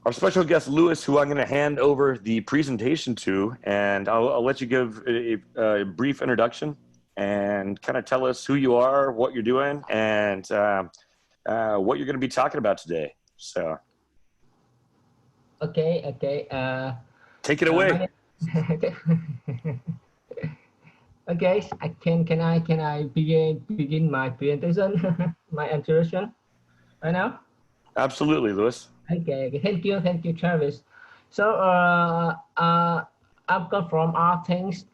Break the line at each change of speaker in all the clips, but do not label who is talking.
our special guest, Lewis, who I'm going to hand over the presentation to, and I'll let you give a brief introduction and kind of tell us who you are, what you're doing, and what you're going to be talking about today. So,
okay.
take it away.
Okay, can I begin my presentation, my introduction right now?
Absolutely, Lewis.
Okay. Thank you, Travis. So I've come from RFThings.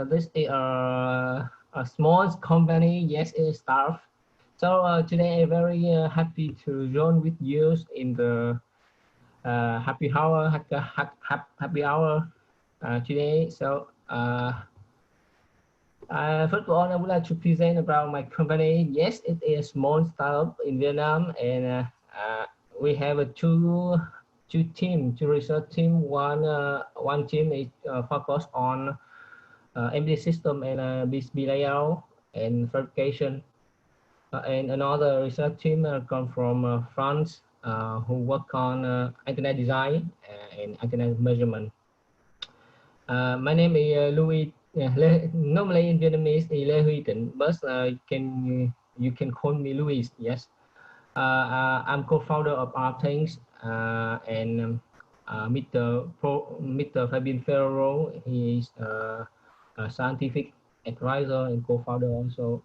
This is a small company. Yes, it's startup. So today I'm very happy to join with you in the happy hour today. So first of all, I would like to present about my company. Yes, it is a small startup in Vietnam, and we have two research team. One team is focused on embedded system and BSB layout and fabrication, and another research team come from France, who work on antenna design and antenna measurement. My name is Louis. Normally in Vietnamese is Lê Huy Tĩnh, but you can call me Louis. Yes, I'm co-founder of RFThings, and Mr. Fabian Ferrero. He is a scientific advisor and co-founder, also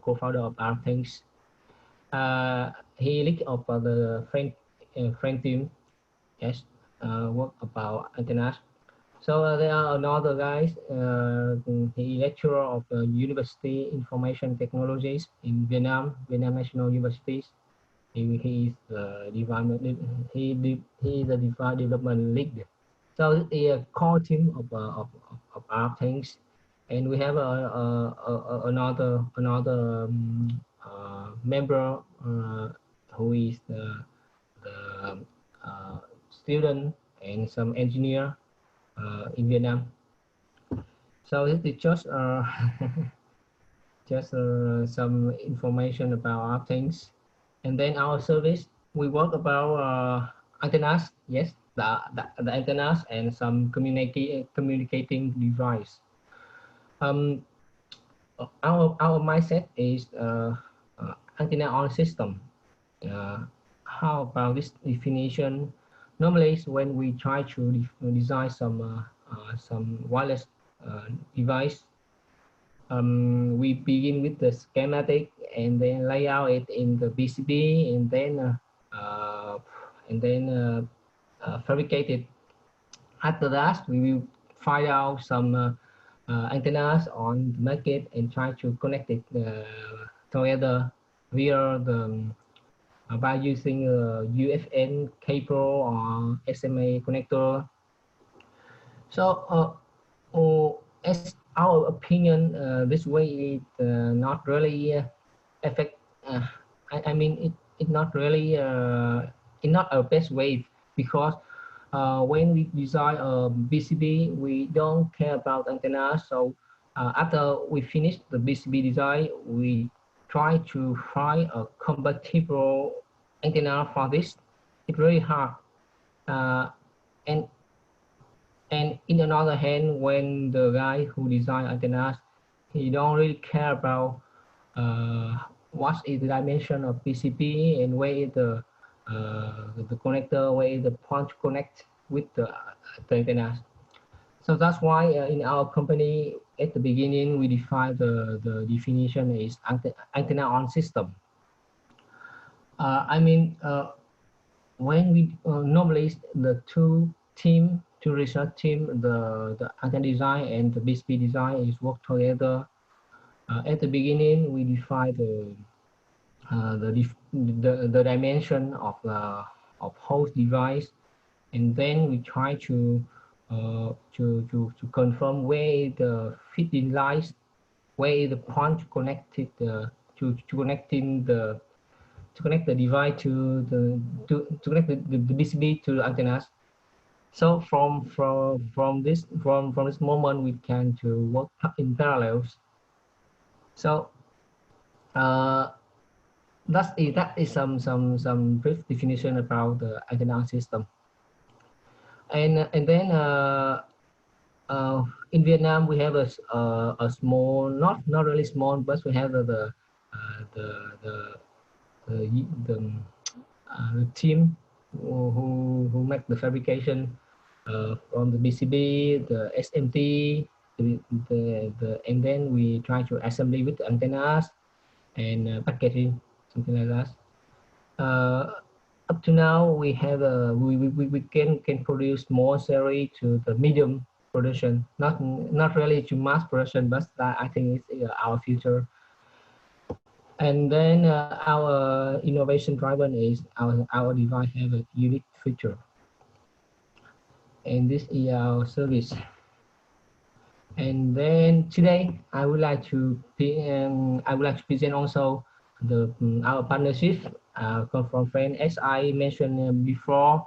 co-founder of RFThings. He lead of the French team. Yes, work about antennas. So there are another guys. He lecturer of the University Information Technologies in Vietnam National Universities. He is the development. He is the development lead. So this is a core team of our things, and we have another member who is the student and some engineer in Vietnam. So this is just just some information about our things, and then our service. We work about antennas. Yes, the antennas and some communicating device. Our mindset is antenna on system. How about this definition? Normally, when we try to design some wireless device, we begin with the schematic and then lay out it in the PCB, and then fabricate it. After that, we will find out some antennas on the market and try to connect it together via the by using a UFN cable or SMA connector. So as our opinion, this way is not really affect. I mean, it not really it's not our best way, because when we design a BCB, we don't care about antennas. So after we finish the BCB design, we try to find a compatible antenna for this. It's really hard. And in another hand, when the guy who design antennas, he don't really care about what is the dimension of PCB and where is the connector, where is the point to connect with the antennas. So that's why in our company at the beginning we define the definition is antenna on system. I mean, when we normally the two research team, the antenna design and the BSP design is work together. At the beginning, we define the dimension of host device, and then we try to confirm where the fitting lies, where the point connected to connect the device to connect the BCB to the antennas. So from this moment we can to work in parallels. So that is some brief definition about the antenna system. And then in Vietnam we have a small, not really small, but we have the the, the team who make the fabrication from the BCB, the SMT, and then we try to assembly with the antennas and packaging, something like that. Up to now, we have we can produce more series to the medium production, not really to mass production, but that I think is our future. And then our innovation driver is our device have a unique feature, and this is our service. And then today, I would like to present also our partnership come from friend. As I mentioned before,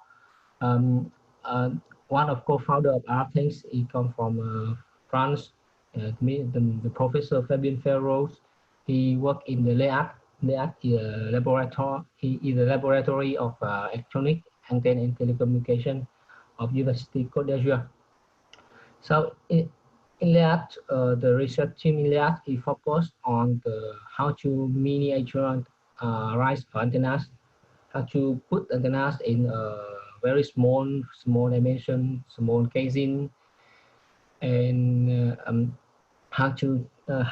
um, uh, one of co-founder of RFThings, he come from France. The professor Fabien Ferros, he worked in the LEAT laboratory. He is the laboratory of electronic antenna and telecommunication of University Côte d'Azur. So in that, the research team in that is focused on how to miniature rise antennas, how to put antennas in very small dimension, small casing, and how to uh,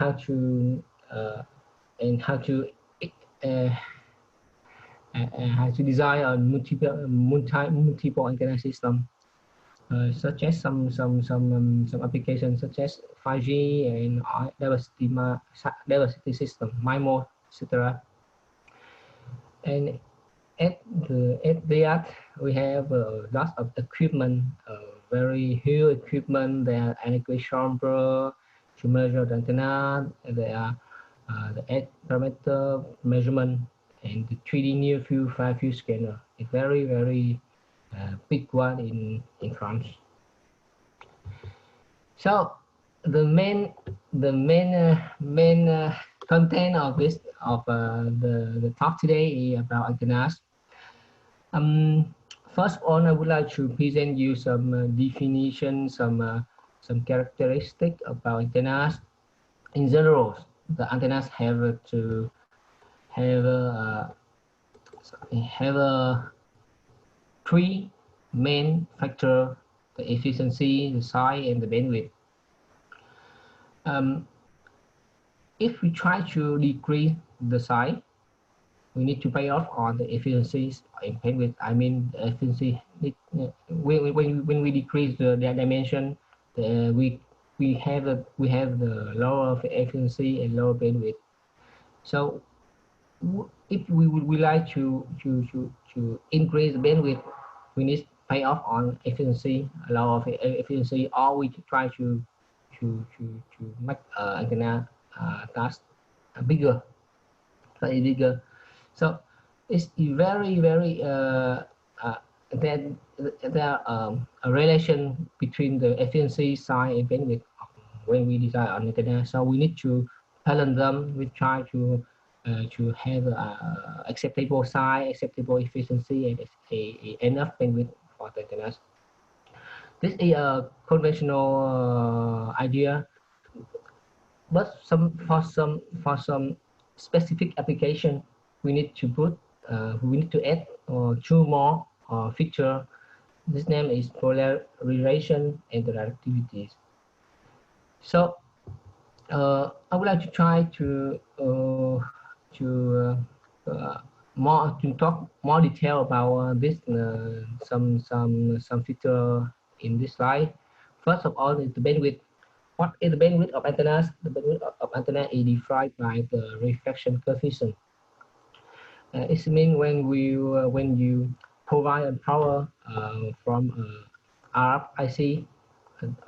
and uh, how to design a multiple antenna system. Such as some applications such as 5G and diversity system, MIMO, etc. And at that we have lots of equipment, very huge equipment. There are anechoic chamber to measure the antenna. There are the edge parameter measurement and the 3D near field, far field scanner. A very big one in France. So the main content of this of the talk today is about antennas. Um, First on, I would like to present you some definition, some characteristic about antennas. In general, the antennas have uh, have a three main factor: the efficiency, the size, and the bandwidth. Um, if we try to decrease the size, we need to pay off on the efficiencies in bandwidth. I mean, the efficiency. When we decrease the dimension, we have the lower efficiency and lower bandwidth. So if we like to increase the bandwidth, we need to pay off on efficiency, lower efficiency, or we try to make antenna task bigger, slightly bigger. So it's very that there a relation between the efficiency, size, and bandwidth when we design an antenna. So we need to balance them. We try to have acceptable size, acceptable efficiency, and enough bandwidth for the antennas. This is a conventional idea, but for some specific application, we need to add two more feature. This name is polarization and directivities. So I would like to try to talk more detail about this some feature in this slide. First of all is the bandwidth. What is the bandwidth of antennas? The bandwidth of antenna is defined by the reflection coefficient. It means when you provide power from RF IC,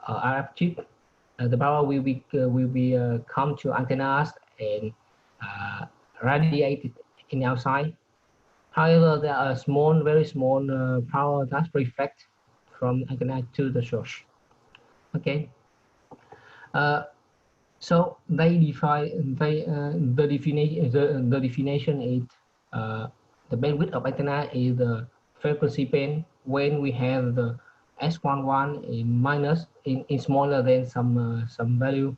RF chip, the power will be come to antennas and radiated in outside. However, there are very small power that reflect from antenna to the source. Okay. So the definition is the bandwidth of antenna is the frequency band when we have the S11 in minus in smaller than some value.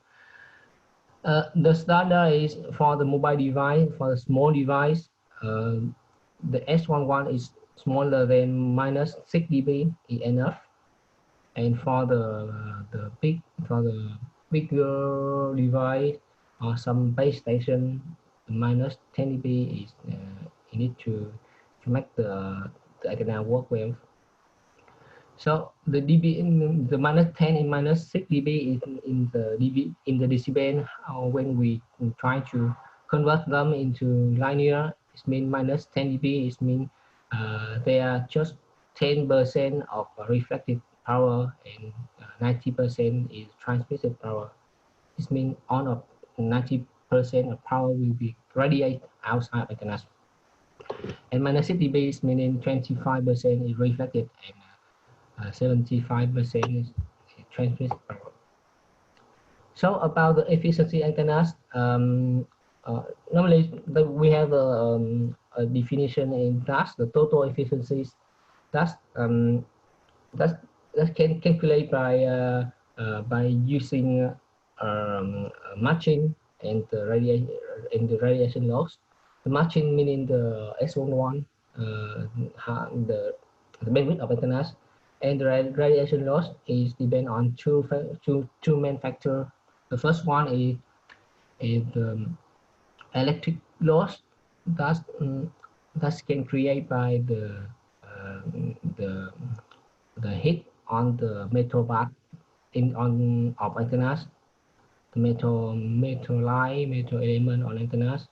The standard is for the mobile device, for the small device, the S11 is smaller than minus 6 dB is enough. And for the bigger device or some base station, minus 10 dB is you need to make the antenna work well. So the dB in the minus 10 and minus 6 dB is in the decibel. When we try to convert them into linear, it means minus 10 dB. It means they are just 10% of reflected power and 90% is transmitted power. This means all of 90% of power will be radiated outside antennas. And minus 6 dB is meaning 25% is reflected and 75% is transmitted power. So about the efficiency antennas, normally we have a definition in that's the total efficiencies. That's that can calculate by using matching and the radiation loss. The matching meaning the S11, the bandwidth of antennas, and the radiation loss is depend on two main factors. The first one is the electric loss that can create by the heat on the metal part of antennas, the metal line, metal element on antennas.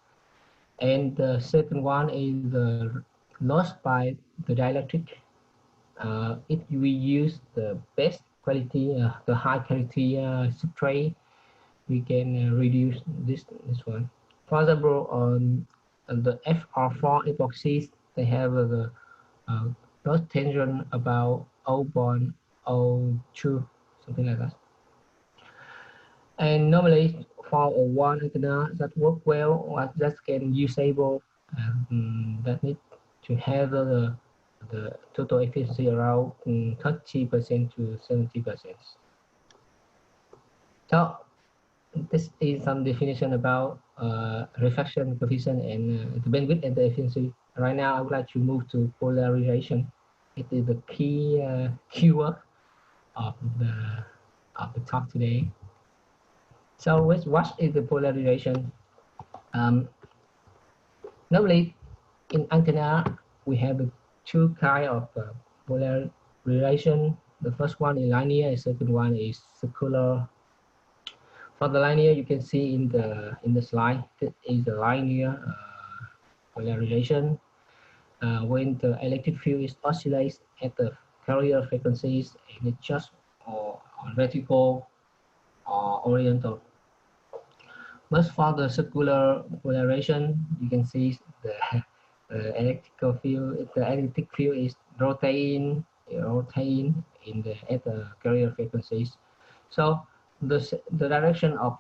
And the second one is the loss by the dielectric. If we use the best quality, the high quality substrate, we can reduce this one. For example, on the FR4 epoxies, they have the loss tension about 0.02, something like that. And normally for a one antenna that work well or that can usable, that need to have the total efficiency around 30% to 70%. So this is some definition about reflection coefficient and the bandwidth and the efficiency. Right now, I would like to move to polarization. It is the key keyword of the talk today. So what is the polarization? Normally, in antenna, we have two kinds of polarization. The first one is linear, the second one is circular. For the linear, you can see in the slide, it is the linear polarization. When the electric field is oscillates at the carrier frequencies and it's just on vertical or horizontal. But for the circular polarization, you can see the electrical field. The electric field is rotating in at the carrier frequencies. So the direction of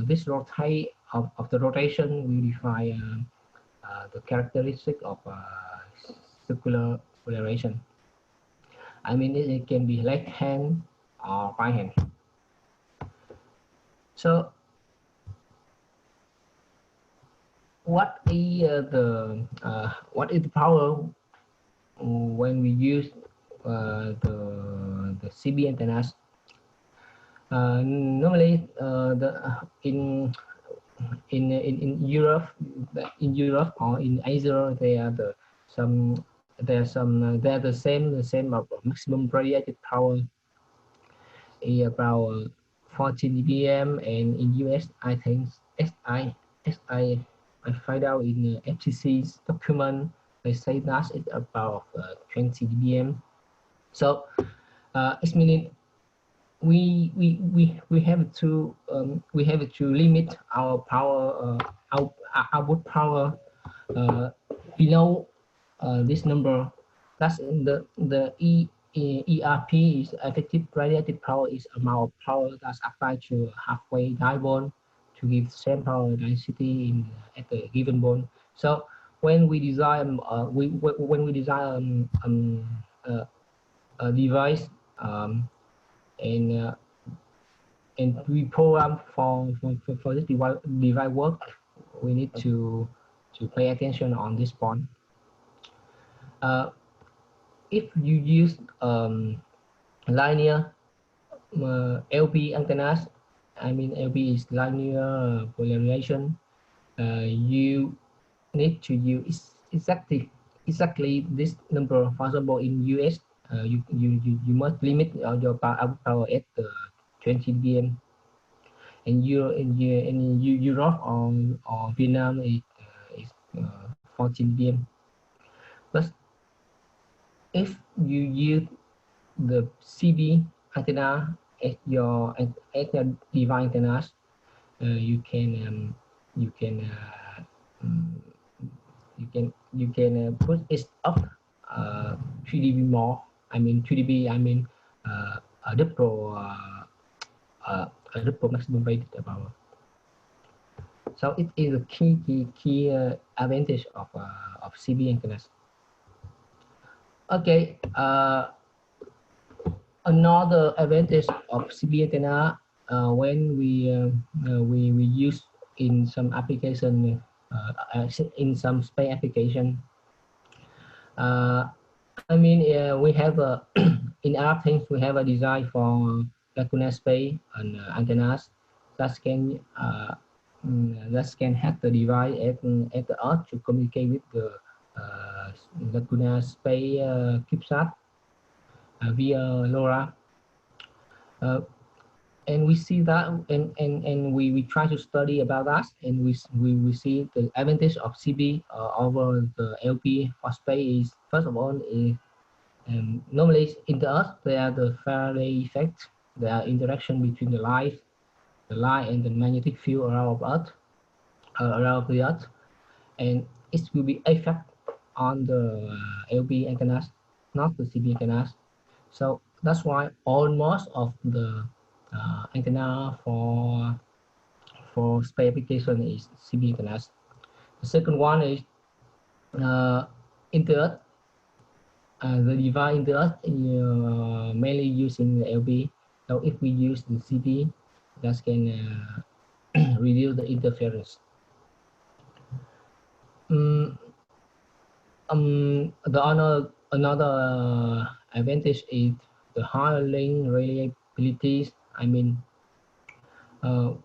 this the rotation will define the characteristic of circular polarization. I mean, it can be left hand or right hand. So what is the power when we use the CB antennas? Normally, in Europe, or in Asia, they are the same of maximum radiated power is about 14 dBm, and in US, I think I find out in FCC's document they say that it's about 20 dBm. So it's meaning we have to limit our power output power below this number. That's in the ERP is effective radiated power is amount of power that's applied to halfway dipole to give same power density at the given bone. So when we design a device um, and uh, and we program for this device work. We need to pay attention on this point. If you use linear LP antennas, I mean LP is linear polarization. You need to use exactly this number. For example, in US, you must limit your power at 20 dBm. In Europe or Vietnam is 14 dBm. But if you use the CB antenna at your device antennas, you can you can um, you can put it up 3 dB more. I mean 3 dB. I mean a double maximum rated power. So it is a key advantage of CB antennas. Okay. Another advantage of CB antenna when we use in some application in some space application. I mean we have a in RFThings we have a design for lacuna space and antennas that can hack the device at the Earth to communicate with the lacuna space CubeSat via LoRa. And we see that and we try to study about that, and we see the advantage of CB over the LP for space is, first of all, is normally in the Earth there are the Faraday effect, there are interaction between the light and the magnetic field around the Earth, and it will be effect on the LP antennas, not the CB antennas. So that's why almost of the antenna for space application is CB antennas. The second one is in the Earth. The device in the Earth mainly using the LP. So if we use the CB, that can reduce the interference. Another advantage is the higher link reliability. I mean, for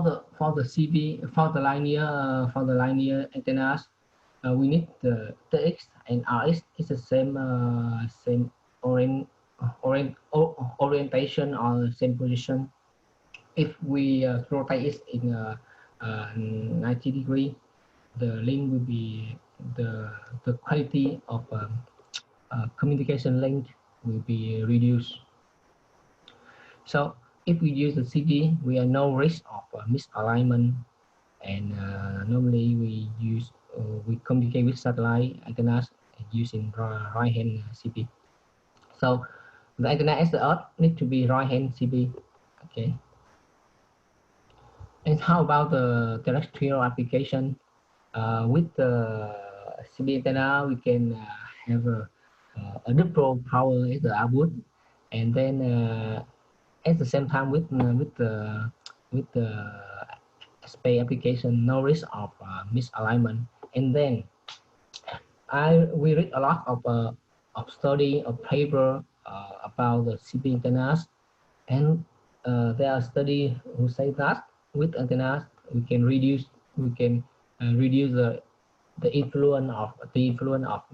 the CB for the linear antennas, we need the TX and RX is the same orientation or same position. If we rotate it in 90 degree, the link will be the quality of communication link will be reduced. So if we use the CB, we have no risk of misalignment, and normally we communicate with satellite antennas using right-hand CB. So the antenna as the Earth need to be right-hand CB. Okay. And how about the terrestrial application? With the CB antenna, we can have a double power as the output, and then at the same time with the space application, no risk of misalignment. And then we read a lot of study of paper about the CB antennas, and there are studies who say that with antennas we can reduce the influence of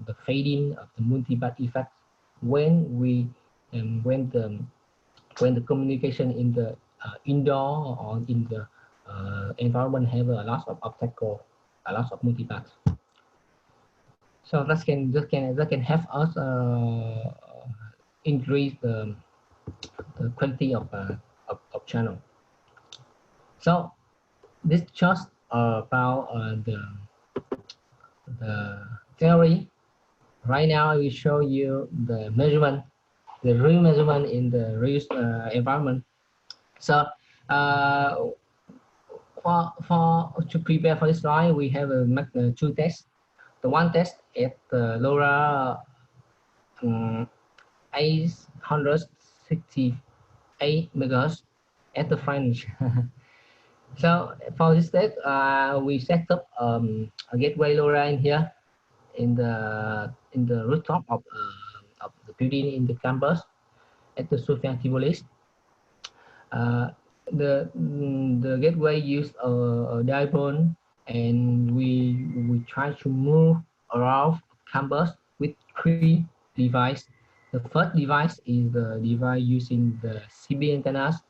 the fading of the multiband effect when the communication in the indoor or in the environment have a lot of obstacle, a lot of multipaths. So that can help us increase the quality of channel. So this just about the theory. Right now I will show you the measurement, the real measurement in the real environment. So to prepare for this slide, we have two tests. The one test at the LoRa 868 megahertz at the French. So for this test, we set up a gateway LoRa in here in the rooftop of the building in the campus at the Sofia Tivoli. Uh, the gateway used a dipole, and we try to move around campus with three devices. The first device is the device using the CB antennas,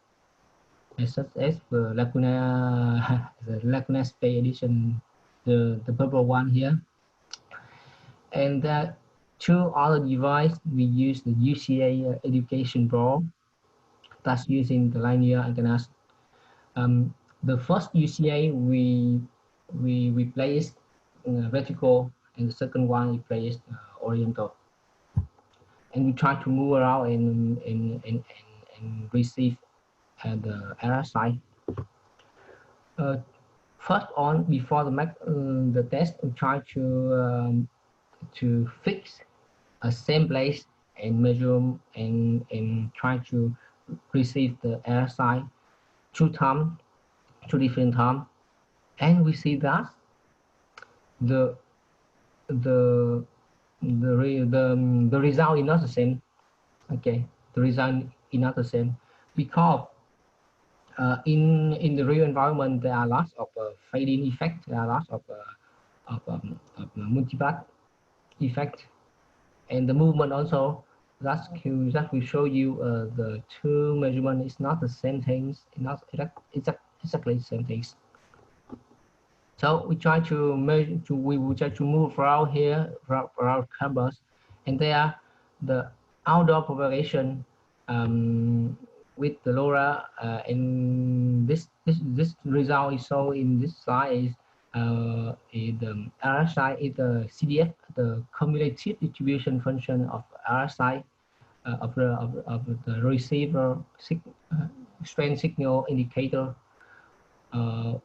such as the Lacuna, the Lacuna Space Edition, the purple one here. And two other devices, we use the UCA education board that's using the linear antennas. The first UCA we placed vertical, and the second one we placed horizontal, and we try to move around and receive the error side. First on, before the test, we try to fix a same place and measure and try to receive the error side two different times, and we see that the the the result is not the same. Okay, the result is not the same because in the real environment there are lots of fading effect, there are lots of multipath effect, and the movement also. That will show you the two measurement is not the same things, not exactly the same things. So we try to measure, we will try to move around here, around campus, and there the outdoor propagation with the LoRa, and this result is shown in this slide is the RSI is the CDF, the cumulative distribution function of RSI of the receiver strength signal indicator of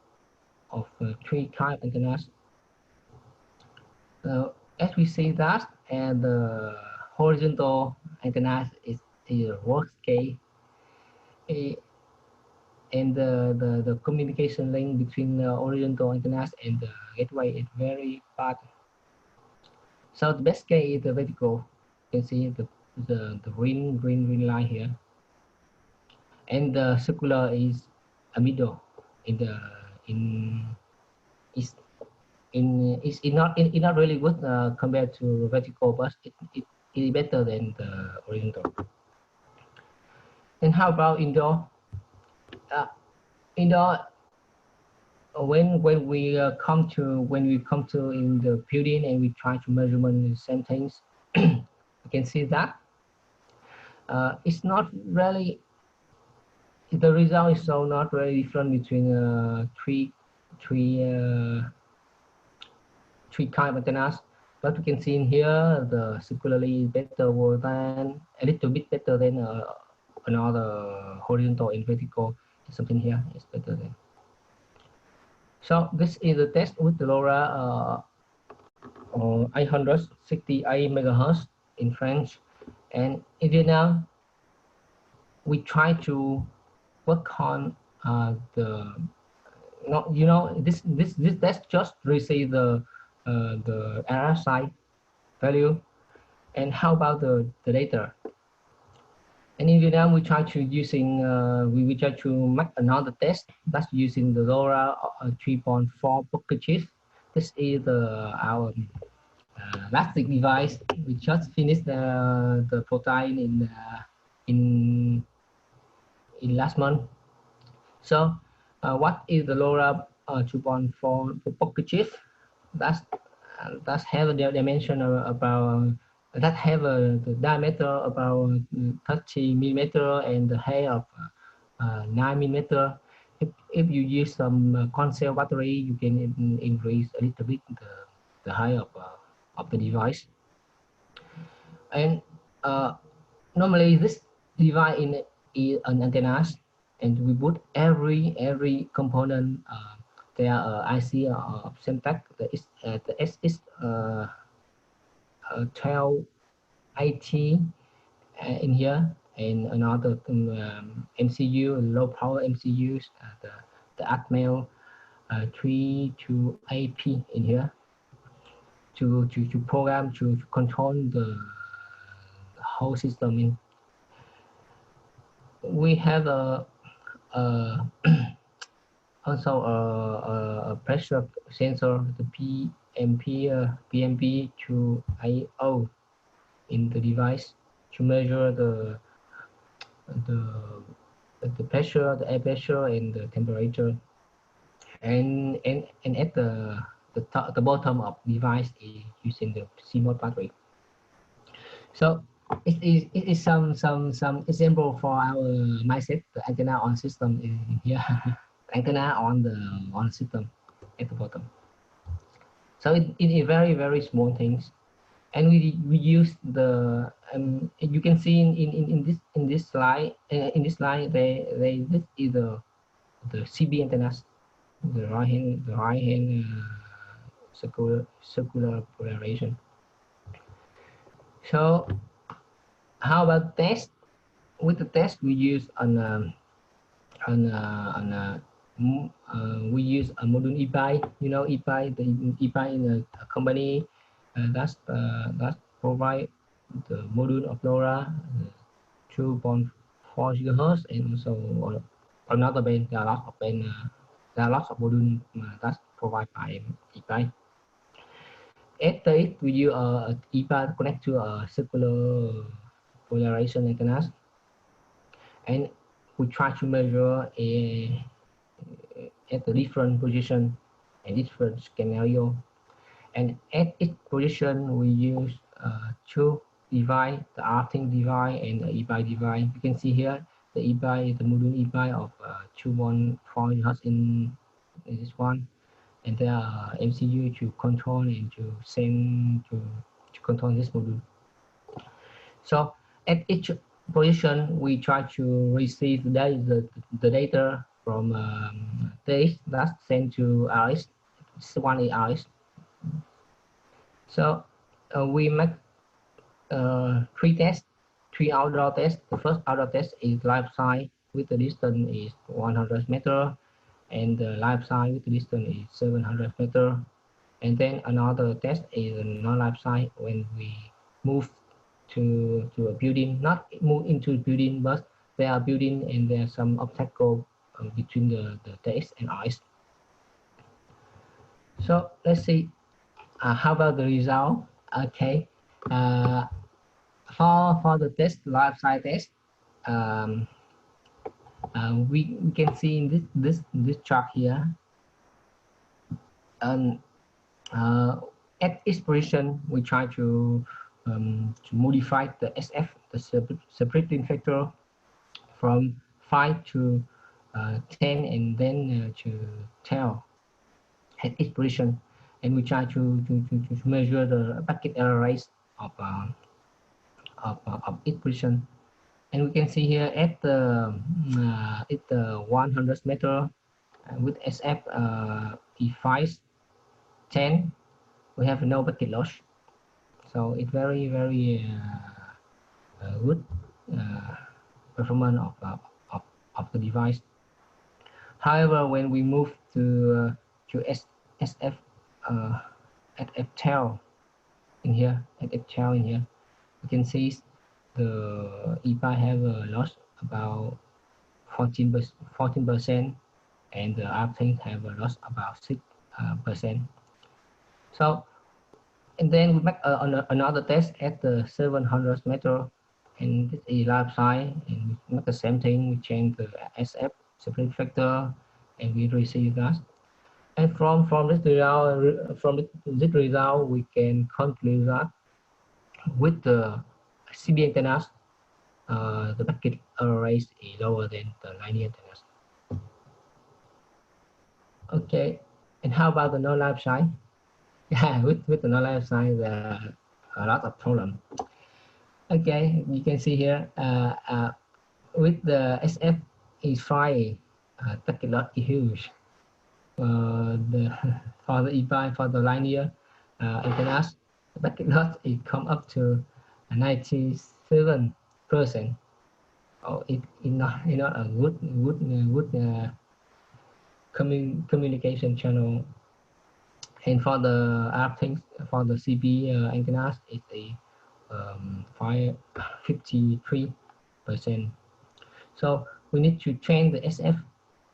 three kind antennas. As we see that, and the horizontal antennas is worst case, and the communication link between the horizontal antennas and the gateway is very bad. So the best case is the vertical. You can see the green line here, and the circular is a middle in the in is in is not really good compared to vertical, but it is better than the horizontal. And how about indoor? Indoor, when we come to in the building and we try to measurement the same things, you can see that it's not really, the result is so not really different between three kind of antennas, but we can see in here the circularly is better than a little bit better than another horizontal and vertical. Something here is better than. So this is the test with the LoRa 868 megahertz in French, and in Vietnam we try to work on the this test just receive the RSI value, and how about the data? And in Vietnam, we try to using we try to make another test that's using the LoRa 3.4 pocket chip. This is our plastic device. We just finished the prototype in last month. So what is the LoRa 2.4 pocket chip? That's have a dimension about that have the diameter about 30 millimeter and the height of 9 millimeter. If you use some conceal battery, you can increase a little bit the height of the device. And normally this device is an antennas, and we put every component. There are IC of Semtech. The SS 1280 in here, and another MCU, low power MCUs, the Atmel 32AP in here to program to control the whole system. In we have a also a pressure sensor, the PMP2IO in the device to measure the the pressure, the air pressure, and the temperature. And at the bottom of device is using the CMOS battery. So it is some example for our mindset. The antenna on system is here. Antenna on the system at the bottom. So it is very small things, and we use the you can see in this slide they this is the CB antennas, the right hand circular polarization. So how about test? With the test we use we use a module EPI. You know EPI, the EPI in a company that provide the module of LoRa 2.4 gigahertz, and also another band. There are lots of band. There are lots of modules that's provided by EPI. After it, we use a EPI to connect to a circular polarization antennas, and we try to measure at the different position and different scenario. And at each position, we use two device, the RFThings device and the EPI device. You can see here the EPI, the module EPI of 2.4 GHz in this one, and there are MCU to control and to send to control this module. So at each position, we try to receive the data from TX that's sent to RS. This one is RS. So we make three outdoor tests. The first outdoor test is live side with the distance is 100 meters, and the live side with the distance is 700 meters. And then another test is a non-live side when we move to a building, not move into a building, but there are building and there's some obstacle between the test and ice. So let's see how about the result. Okay, for the test, live side test, we can see in this chart here, and at each position we try to modify the SF, the separating factor, from 5 to 10, and then to 10 at each position, and we try to measure the packet error rate of each position. And we can see here at the 100 meter with SF E5 10, we have no packet loss. So it's very good performance of the device. However, when we move to SF at F-tail in here, you can see the EPI have a loss about 14%, and the RFThings have a loss about 6%. So, and then we make another test at the 700 meter, and this is live side, and we make the same thing. We change the SF separating factor, and we receive that. And from this result, we can conclude that with the CB antennas, the packet error rate is lower than the linear antennas. Okay, and how about the non-live side? Yeah, with the non-live side, there are a lot of problems. Okay, you can see here with the SF E5, packet loss is huge. For the EPI, for the linear antennas, the packet loss it come up to 97%. person. Oh, it not a good communication channel. And for the RFThings, for the CB antennas, it's a 53%. So we need to train the SF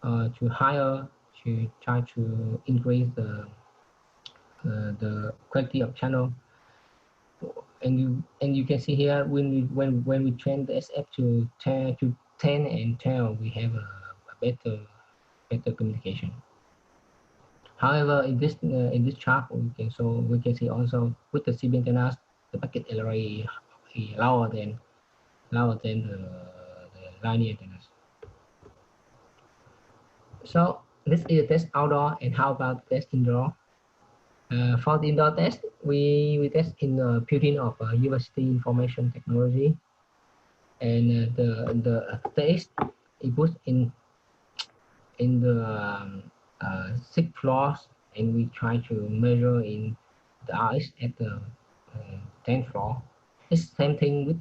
to higher, to try to increase the quality of channel. And you can see here when we train the SF to 10 and 12, we have a better communication. However, in this chart, we can see also with the CB antennas, the packet array is lower than the linear antennas. So this is a test outdoor, and how about test indoor? For the indoor test, we test in the building of University Information Technology, and the test is put in the 6 floors, and we try to measure in the RS at the 10th floor. It's same thing with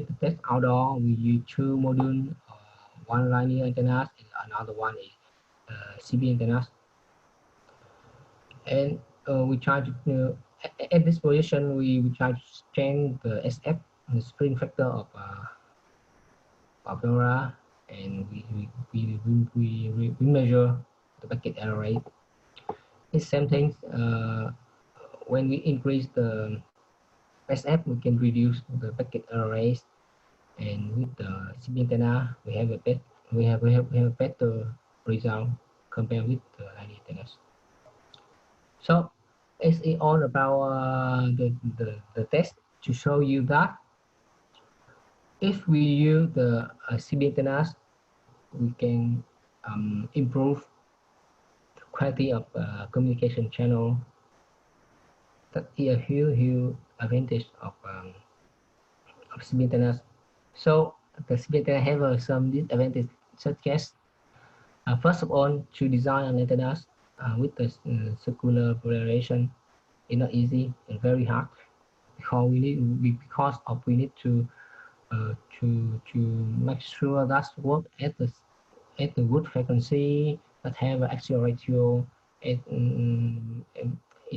the test outdoor. We use 2 modules, one linear antennas and another one is CB antennas. And we try to at this position we try to change the SF, the spring factor of LoRa, and we measure the packet error rate. It's same thing. When we increase the SF, we can reduce the packet error rate, and with the CB antenna, we have a better result compared with the linear antennas. So it's all about the test to show you that if we use the CB antennas, we can improve the quality of communication channel. That is a huge advantage of CB antennas. So the CB antenna have some disadvantages, such as first of all, to design an antennas with the circular polarization is not easy and very hard, because we need to make sure that work at the good frequency, that have an axial ratio at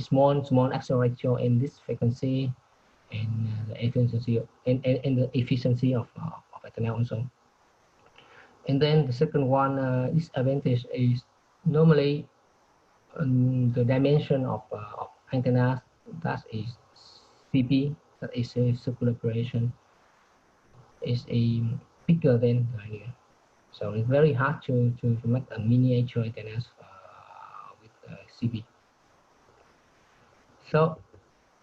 small axial ratio in this frequency, and the efficiency and the efficiency of antenna also. And then the second one, disadvantage is normally the dimension of antennas, that is CP, that is a circular operation, is a bigger than the linear. So it's very hard to make a miniature antennas with CP. So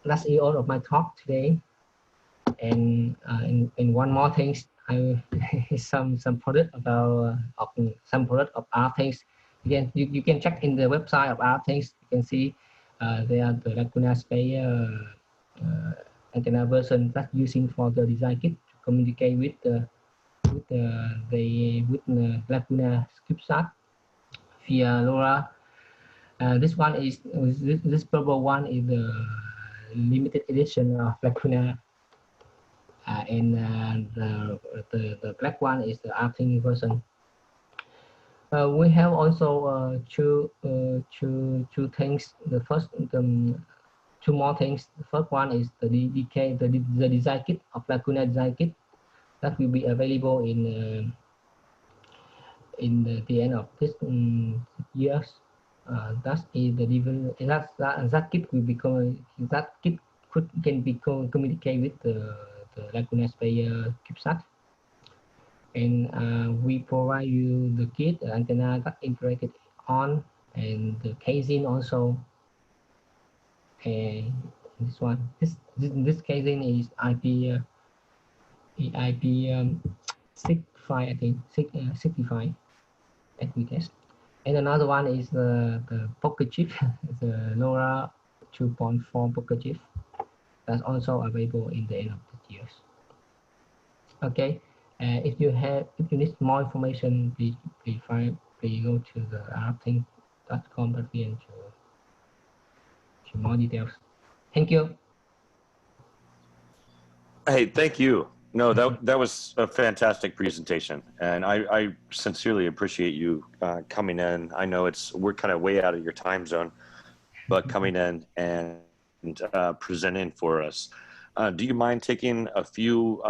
that's all of my talk today. And one more thing, I some product about some product of RFThings. Again, you can check in the website of RFThings. You can see they are the Laguna Spire antenna version that's using for the design kit to communicate with the Laguna CubeSat via LoRa. This one is this purple one is the limited edition of Laguna. And the black one is the RFThings version. We have also two things. The first, two more things. The first one is the DK, the design kit of Laguna design kit that will be available in the end of this year. That is the that kit will become can be communicate with the Laguna Spire CubeSat, and we provide you the kit, the antenna that integrated on, and the casing also. And this casing is IP 65, I think 65 that we test. And another one is the pocket chip, the LoRa 2.4 pocket chip, that's also available in the end of the year. Okay, if you need more information, please go to the RFThings.com.vn to more details. Thank you.
Hey, thank you. No, that was a fantastic presentation, and I sincerely appreciate you coming in. I know we're kind of way out of your time zone, but coming in and presenting for us. Do you mind taking a few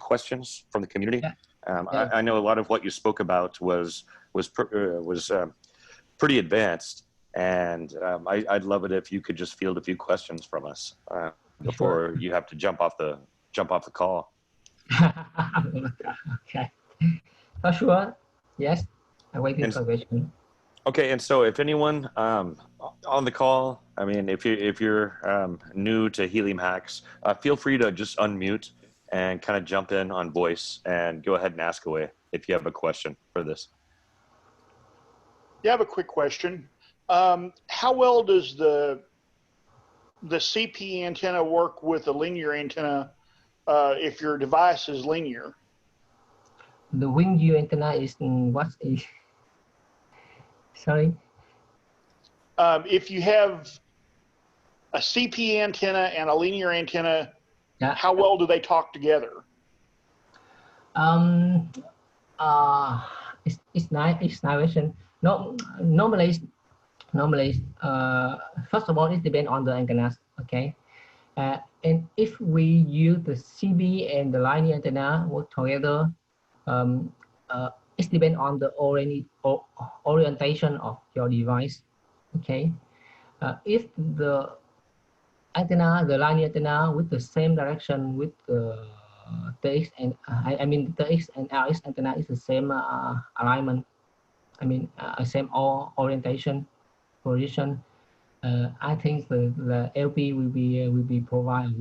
questions from the community?
Yeah. Yeah.
I know a lot of what you spoke about was pretty advanced, and I'd love it if you could just field a few questions from us before you have to jump off the call.
Okay. For sure. Yes. I'm waiting for question.
Okay, and so if anyone on the call, I mean, if you're new to Helium Hacks, feel free to just unmute and kind of jump in on voice and go ahead and ask away if you have a question for this.
Yeah, I have a quick question. How well does the CP antenna work with a linear antenna if your device is linear?
The wing view antenna is what is? Sorry.
If you have a CP antenna and a linear antenna,
Yeah.
how well do they talk together?
It's nice. It's nice question. No, normally, first of all, it depends on the antennas. Okay. And if we use the CB and the linear antenna work together, it depends on the orientation of your device. Okay. If the antenna, the linear antenna with the same direction with the TX and I mean the TX and RX antenna is the same alignment. I mean same orientation, position. I think the LP will be provide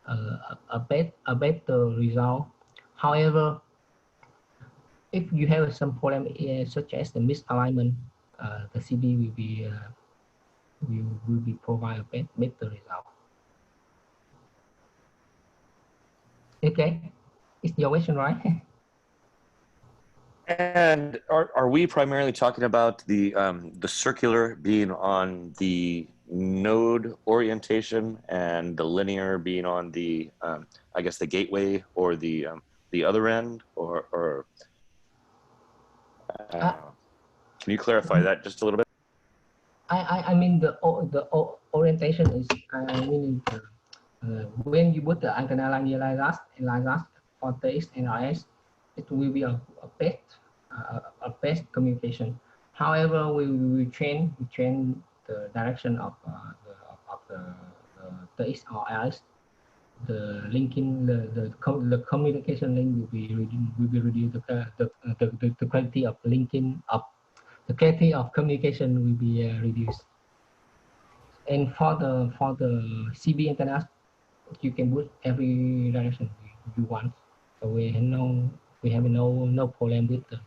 a better result. However, if you have some problem such as the misalignment, the CB will be provide a better result. Okay, it's your question, right?
And are we primarily talking about the circular being on the node orientation and the linear being on the I guess the gateway or the other end, or can you clarify that just a little bit?
I mean the orientation is meaning when you put the antenna linear like that for TX and RS, it will be a best communication. However, we change the direction of the TX or RS. The linking the communication link will be reduced. The quality of linking up. The quality of communication will be reduced. And for the CB antennas, you can put every direction you want. So we have no problem with the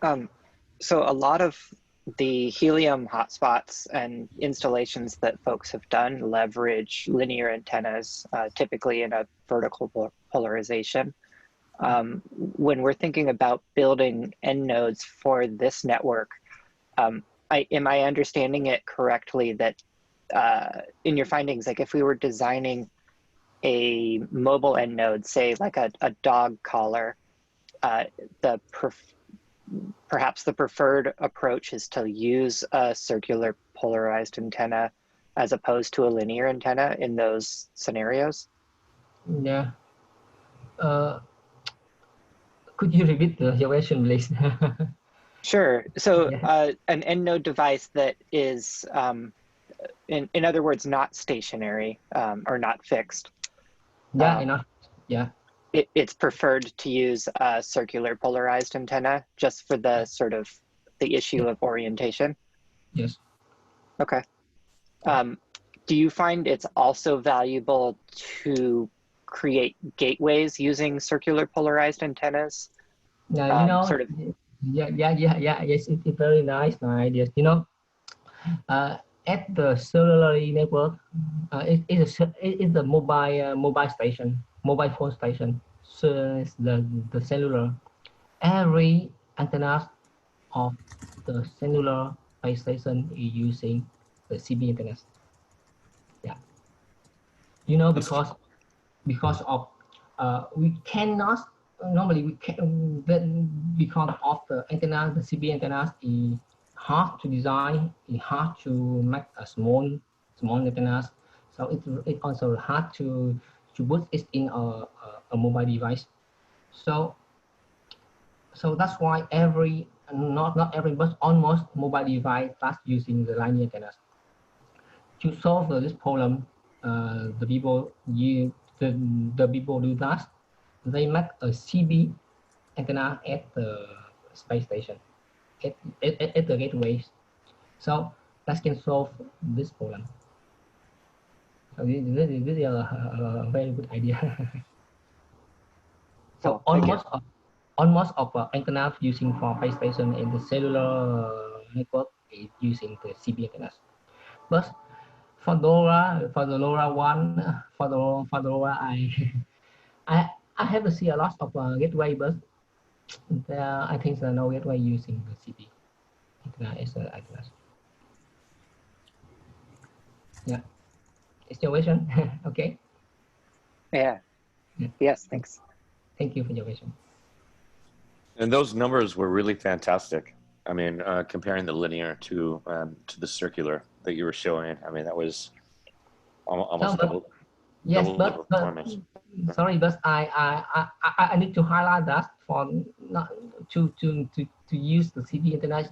misalignment.
So a lot of the Helium hotspots and installations that folks have done leverage linear antennas, typically in a vertical polarization. When we're thinking about building end nodes for this network, am I understanding it correctly that in your findings, like if we were designing a mobile end node, say like a dog collar, perhaps the preferred approach is to use a circular polarized antenna as opposed to a linear antenna in those scenarios?
Yeah. Could you repeat your question, please?
Sure. So an end node device that is, in other words, not stationary or not fixed.
Yeah.
It's preferred to use a circular polarized antenna just for the sort of the issue of orientation?
Yes.
Okay. Do you find it's also valuable to create gateways using circular polarized antennas?
Yeah,
sort of.
Yes, it's very nice idea. At the cellular network, it's the mobile station, mobile phone station. So it's the cellular. Every antenna of the cellular base station is using the CB antennas. Yeah, you know, because of we cannot normally we can then because of the antenna, the CB antennas is hard to design, it's hard to make a small antennas, so it also hard to put it in a mobile device. So that's why not every but almost mobile device starts using the linear antennas. To solve this problem, the people do that. They make a CB antenna at the space station, at the gateways. So that can solve this problem. So this is a very good idea. So almost of antennas using for base station and the cellular network is using the CB antennas. But for the LoRa one, for the LoRa, I haven't seen a lot of gateway, but I think there are no gateway using the CB antenna as an antenna. Yeah, it's your question. Okay.
Yeah. Yes, thanks.
Thank you for your question.
And those numbers were really fantastic. I mean, comparing the linear to the circular that you were showing, I mean, that was almost double.
Yes,
double
but sorry, but I need to highlight that for not to use the CB antenna is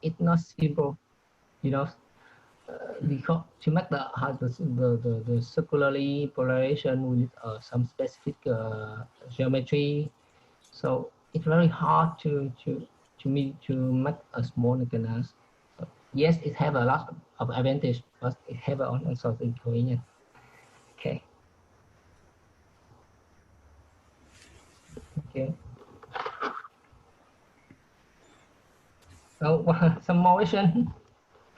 it's not simple, you know, because to make the circularly polarization with some specific geometry, so it's very hard to make a small antenna. So yes, it have a lot of advantage, but it have also inconvenience. Okay. Okay. So some more question?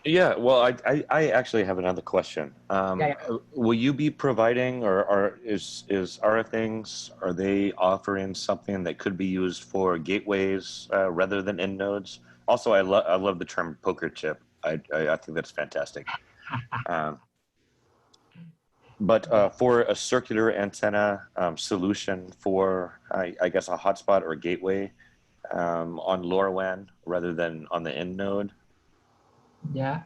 Yeah, well, I actually have another question.
Yeah.
Will you be providing, or is RFThings, are they offering something that could be used for gateways rather than end nodes? Also, I love the term poker chip. I think that's fantastic. But for a circular antenna solution for, I guess, a hotspot or a gateway on LoRaWAN rather than on the end node.
Yeah.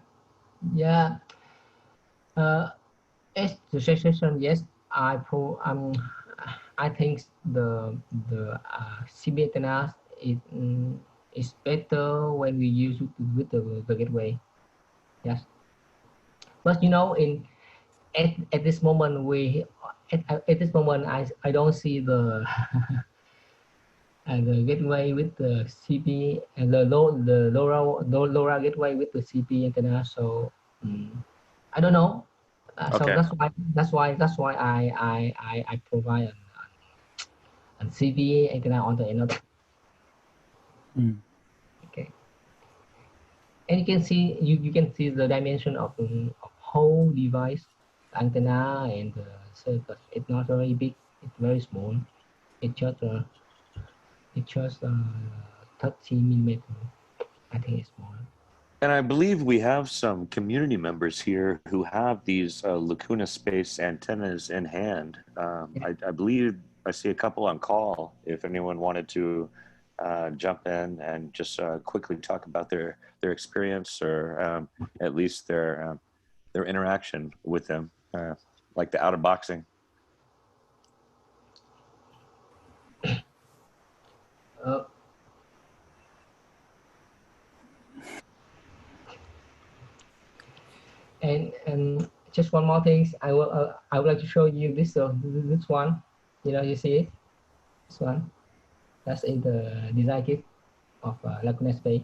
As the suggestion, yes, I think the CB antennas is better when we use it with the gateway. Yes, but you know, at this moment at this moment I don't see the and the gateway with the CB and the LoRa gateway with the CB antenna. So I don't know. So
Okay.
that's why I provide a CB antenna on the anode. Okay. And you can see you can see the dimension of whole device, the antenna and the circuit. It's not very big. It's very small. It's just 30 millimeter. I think it's small.
And I believe we have some community members here who have these Lacuna Space antennas in hand. I believe I see a couple on call. If anyone wanted to jump in and just quickly talk about their experience or at least their interaction with them, like the out of boxing.
And just one more thing, I would like to show you this one. You know, you see it. This one. That's in the design kit of Lacuna Space.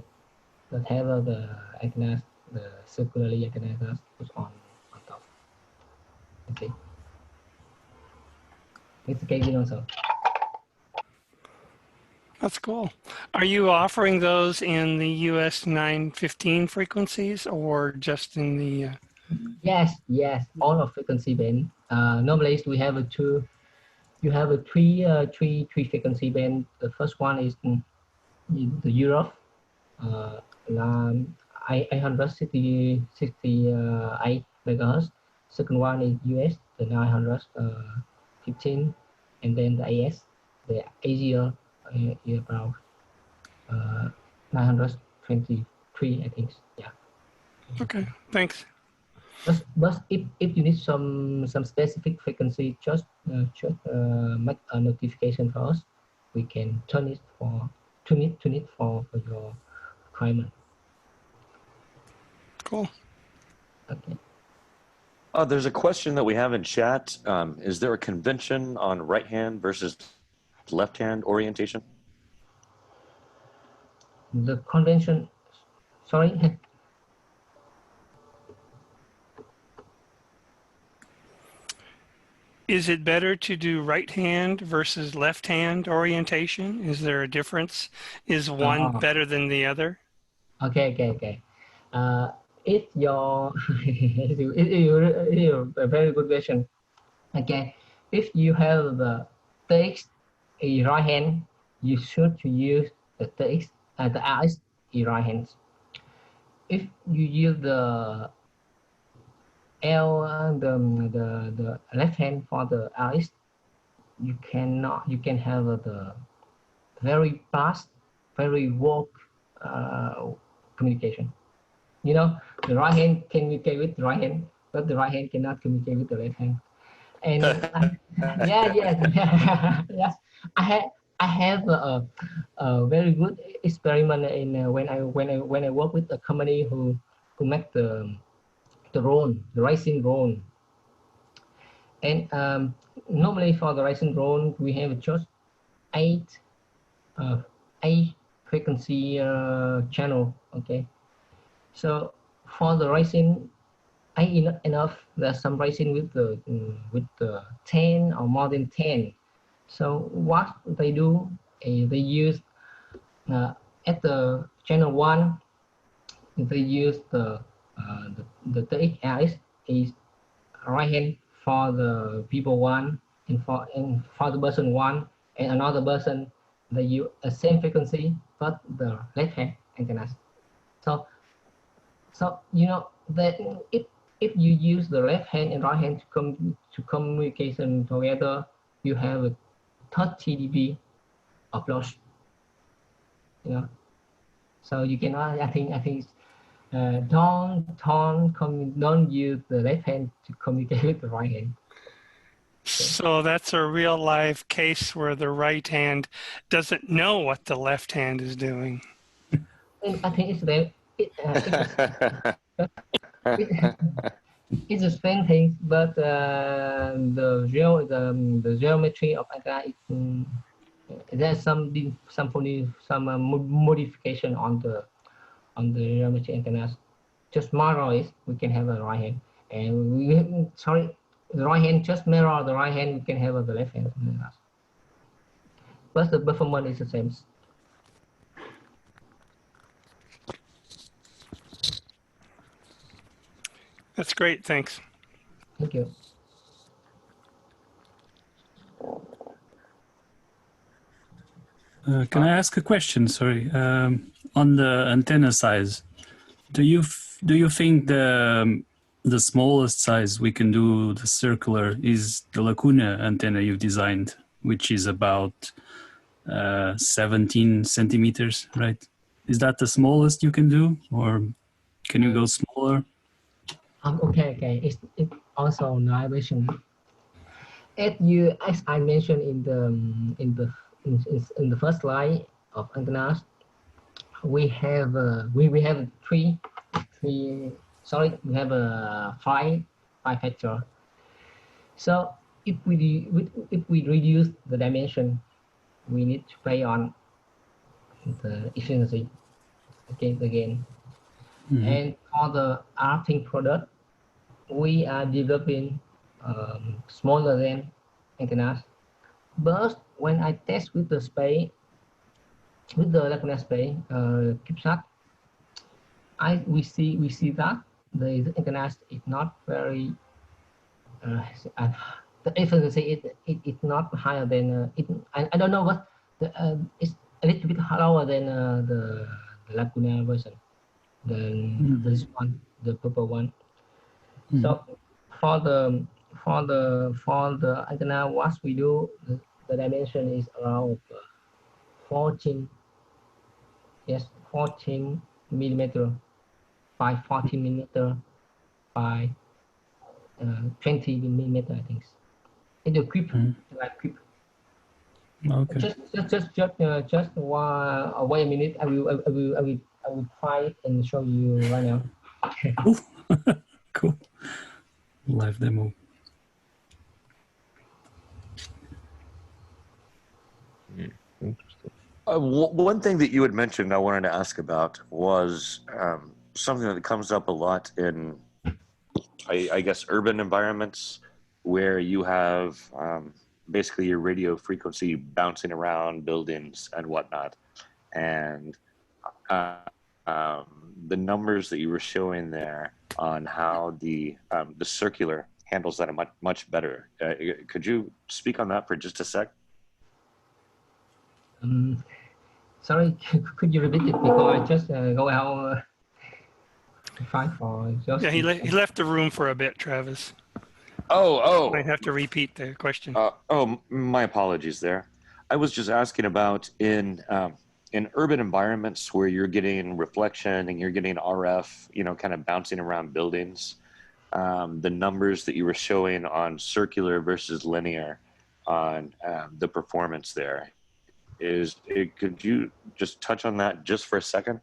That have the antennas, the circularly antennas put on top. Okay. It's casing also.
That's cool. Are you offering those in the US 915 frequencies or just in the?
Yes, all of frequency band. Normally we have you have a three frequency band. The first one is the Europe. 868 megahertz. Second one is US, the 915, and then the AS, the Asia, is about 923, I think. Yeah.
Okay, thanks.
But if you need some specific frequency, just make a notification for us. We can turn it for your requirement.
Cool.
Okay.
There's a question that we have in chat. Is there a convention on right hand versus left hand orientation?
The convention, sorry.
Is it better to do right hand versus left hand orientation? Is there a difference? Is one better than the other?
Okay. It's your it's a very good question. Okay, if you have the text in right hand, you should use the text and the eyes in right hand. If you use the L, the left hand for the eyes, you cannot. You can have the very fast, very work communication. You know, the right hand communicate with the right hand, but the right hand cannot communicate with the left hand. And yes, I have a very good experiment in when I work with a company who make the drone, the racing drone. And normally for the racing drone, we have just eight frequency channel. Okay, so for the racing, enough. There's some racing with the 10 or more than 10. So what they do, they use at the channel 1, they use the TXS is right hand for the people 1 and for the person 1 and another person, they use the same frequency but the left hand antennas. So you know that if you use the left hand and right hand to communication together, you have a 30 dB of loss. You know, so you cannot. I think don't use the left hand to communicate with the right hand. Okay.
So that's a real life case where the right hand doesn't know what the left hand is doing.
I think it's it's the same thing, but the geometry of antenna is there's some modification on the geometry antennas. Just mirror it, we can have a right hand, and the right hand just mirror the right hand, we can have the left hand antennas. But the performance is the same.
That's great. Thanks.
Thank you.
Can I ask a question? Sorry, on the antenna size, do you think the smallest size we can do, the circular, is the Lacuna antenna you've designed, which is about 17 centimeters, right? Is that the smallest you can do, or can you go smaller?
Okay. It's also an innovation. As I mentioned in the first slide of antennas, we have five factor. So if we reduce the dimension, we need to play on the efficiency again. Mm-hmm. And for the RFThings product, we are developing smaller than antennas. But when I test with the space, with the Lacuna space, CubeSat, we see that the antennas is not very the efficiency is not higher than I don't know what it's a little bit lower than the Lacuna version. this one, the purple one.
Mhm.
So for the antenna, what we do, the dimension is around 14, yes, 14 millimeter by 14 millimeter by 20 millimeter, I think. It's a clip, like clip.
Okay.
Just one, wait a minute. I will try it and show you right now.
Cool. Cool. Live demo.
Interesting. One thing that you had mentioned I wanted to ask about was something that comes up a lot in, I guess, urban environments where you have basically your radio frequency bouncing around buildings and whatnot. And the numbers that you were showing there on how the circular handles that much better. Could you speak on that for just a sec?
Sorry, could you repeat it because I just go out find for just.
Yeah, he left the room for a bit, Travis.
Oh.
Might have to repeat the question.
My apologies there. I was just asking about in urban environments where you're getting reflection and you're getting RF, kind of bouncing around buildings, the numbers that you were showing on circular versus linear on the performance there. Could you just touch on that just for a second?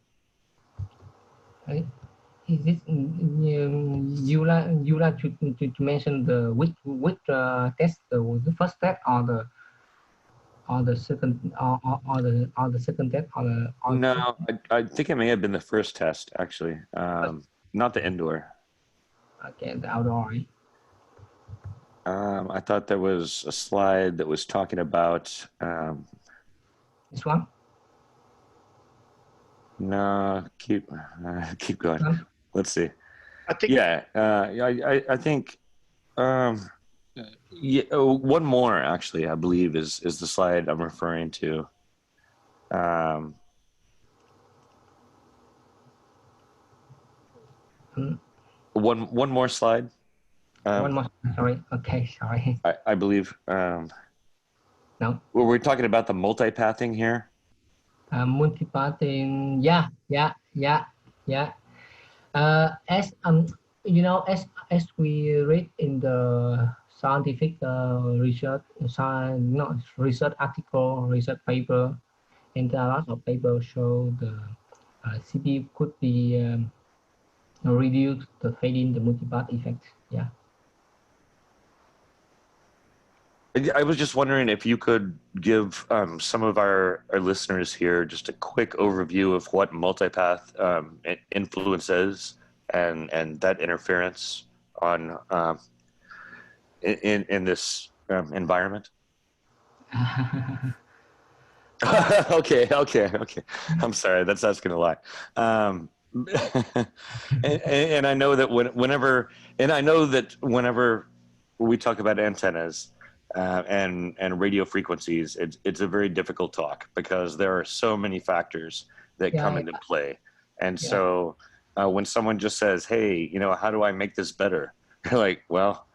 Is it you like to mention the which test, the first test or the second or the second test or
No, I think it may have been the first test actually, not the indoor.
okay, the outdoor.
I thought there was a slide that was talking about.
This one?
No, keep going.
Huh?
Let's see.
I think
Yeah, I think yeah, one more actually, I believe is the slide I'm referring to. One more slide.
One more. Sorry. Okay. Sorry.
I believe.
No.
Well, we're talking about the multipathing here.
Multipathing. Yeah. As as we read in the scientific research, research article, research paper, and a lot of papers show the CPU could be reduce the fading, the multipath effect. Yeah.
I was just wondering if you could give some of our listeners here just a quick overview of what multipath influence is and that interference on in this environment. Okay. I'm sorry, that's asking a lot. And I know that whenever we talk about antennas and radio frequencies, it's a very difficult talk because there are so many factors that come into play. And so when someone just says, hey, how do I make this better? You're like, well,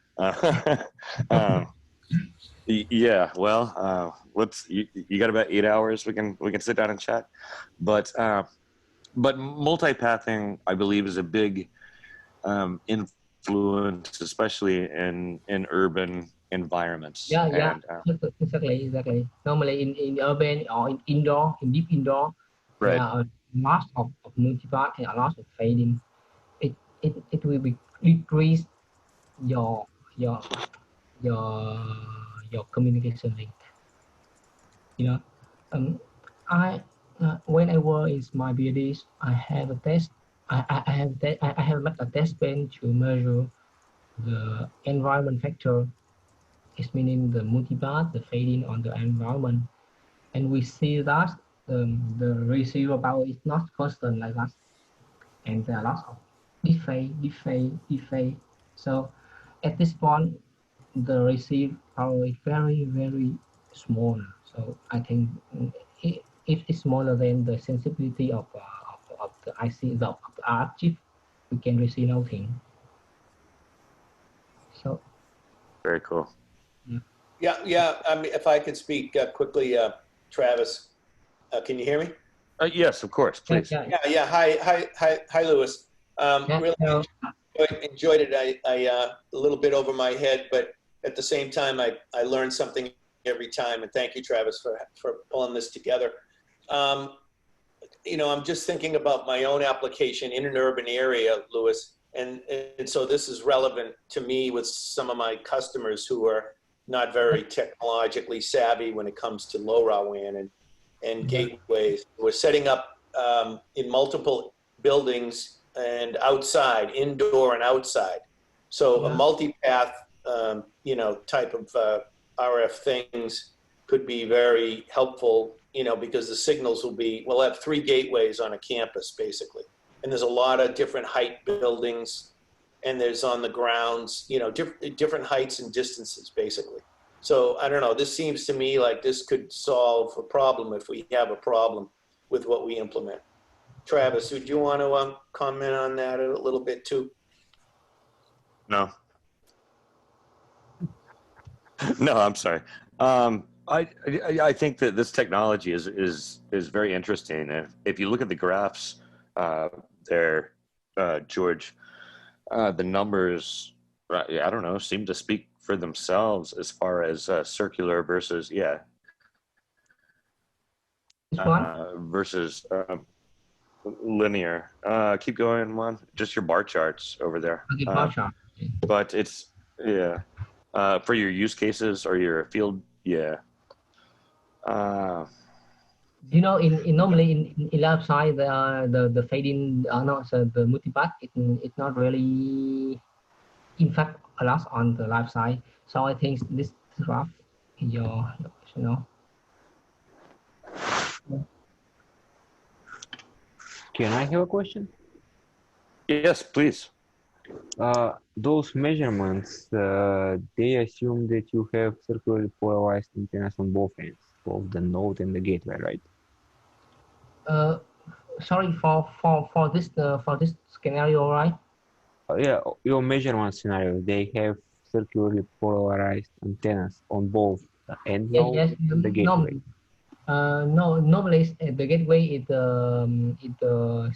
yeah, well, you got about 8 hours. We can sit down and chat, but multipathing, I believe, is a big influence, especially in urban environments.
Yeah, exactly. Normally in urban or in indoor, in deep indoor,
right.
There are lots of multipath and a lot of fading. It will be decrease your communication link. I when I work in my BDs, I have a test. I have made a test bench to measure the environment factor. It's meaning the multipath, the fading on the environment, and we see that the receiver power is not constant like that, and there are lots of defay. So at this point, the receive power is very small. So I think if it's smaller than the sensitivity of the IC, of the RF chip, we can receive nothing. So
Very cool.
Yeah. I mean, if I could speak quickly, Travis, can you hear me?
Yes, of course, please.
Yeah. Hi, Lewis. Really
so,
enjoyed it. I a little bit over my head, but at the same time, I learned something every time. And thank you, Travis, for pulling this together. I'm just thinking about my own application in an urban area, Lewis, and so this is relevant to me with some of my customers who are not very technologically savvy when it comes to LoRaWAN and gateways. We're setting up in multiple buildings and outside, indoor and outside. So a multipath, type of RF things could be very helpful, because the signals we'll have 3 gateways on a campus basically. And there's a lot of different height buildings, and there's on the grounds, different heights and distances basically. So I don't know, this seems to me like this could solve a problem if we have a problem with what we implement. Travis, would you want to comment on that a little bit too?
No. No, I'm sorry. I think that this technology is very interesting. If you look at the graphs there, George, the numbers, I don't know, seem to speak for themselves as far as circular versus versus linear. Keep going, Juan. Just your bar charts over there.
Okay, bar chart.
But it's for your use cases or your field,
in normally in lab side the fading the multipath it's not really impact a lot on the life side. So I think this graph is your
Can I have a question?
Yes, please.
Those measurements, they assume that you have circularly polarized antennas on both ends of the node and the gateway, right?
Sorry for this scenario, right?
Yeah, your measurement scenario, they have circularly polarized antennas on both the end node and the gateway.
No, normally the gateway is the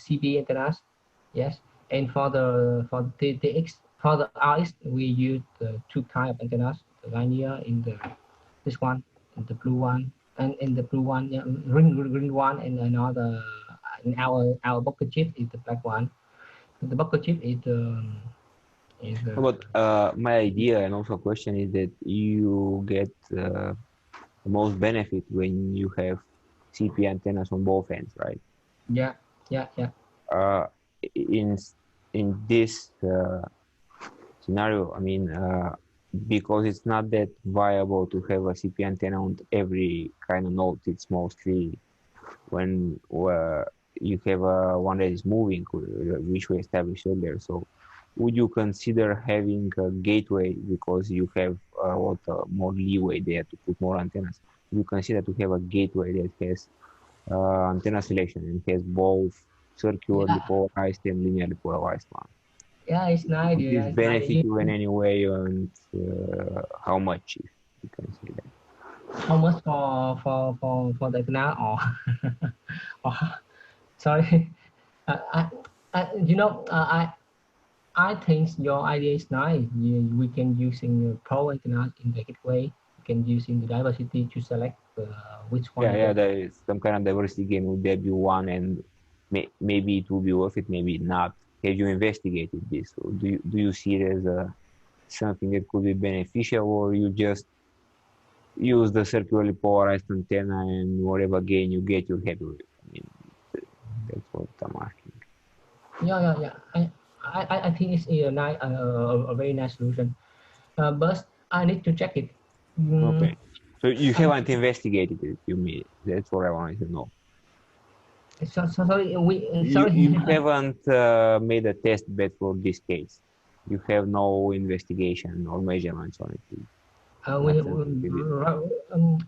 CB antennas, yes. And for the TX, for the RX, we use the 2 kind of antennas, the linear in this one, and the blue one, and in the blue one, green one, and another. In our bucket chip is the black one. The bucket chip is
But my idea and also question is that you get the most benefit when you have CP antennas on both ends, right?
Yeah.
In this scenario, I mean, because it's not that viable to have a CP antenna on every kind of node. It's mostly when you have one that is moving, which we established earlier. So would you consider having a gateway because you have a lot more leeway there to put more antennas? Would you consider to have a gateway that has antenna selection and has both circularly polarized and linearly polarized one?
Yeah, it's nice.
Would this benefit you in any way, and how much, if you can say that?
How much for the antenna or sorry, I think your idea is nice. We can using pro antennas in the gateway. We can using the diversity to select which one.
Yeah, there is some kind of diversity gain. Would there be one, and maybe it will be worth it, maybe not. Have you investigated this? Or do you see it as something that could be beneficial, or you just use the circularly polarized antenna and whatever gain you get, you're happy with? I mean, that's what I'm asking.
Yeah. I think it's a very nice solution, but I need to check it.
Okay, so you haven't investigated it, you mean? That's what I wanted to know.
Sorry,
you haven't made a test bed for this case. You have no investigation or measurements on it.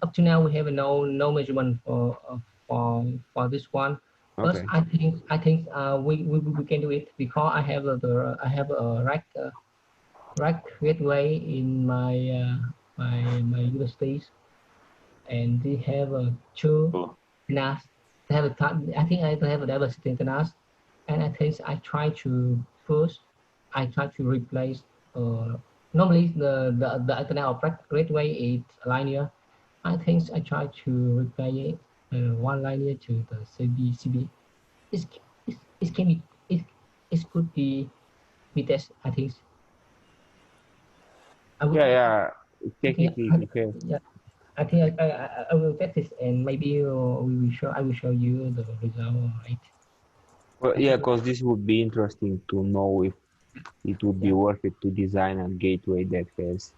Up to now we have no measurement for this one. But
Okay.
I think we can do it because I have a rack gateway in my universities, and they have two
Cool.
NAS. They have I think I have a diversity NAS, and I think I try to replace. Normally the antenna of rack gateway is linear. I think I try to replace one linear to the CB. It's, it can be it could be test. I think I would.
Yeah, yeah.
I think
Technically, you can.
yeah. I think I will test this and maybe we will show I will show you the result. Right.
Well,
I
yeah,
think,
because this would be interesting to know if it would be
yeah.
worth it to design a gateway that has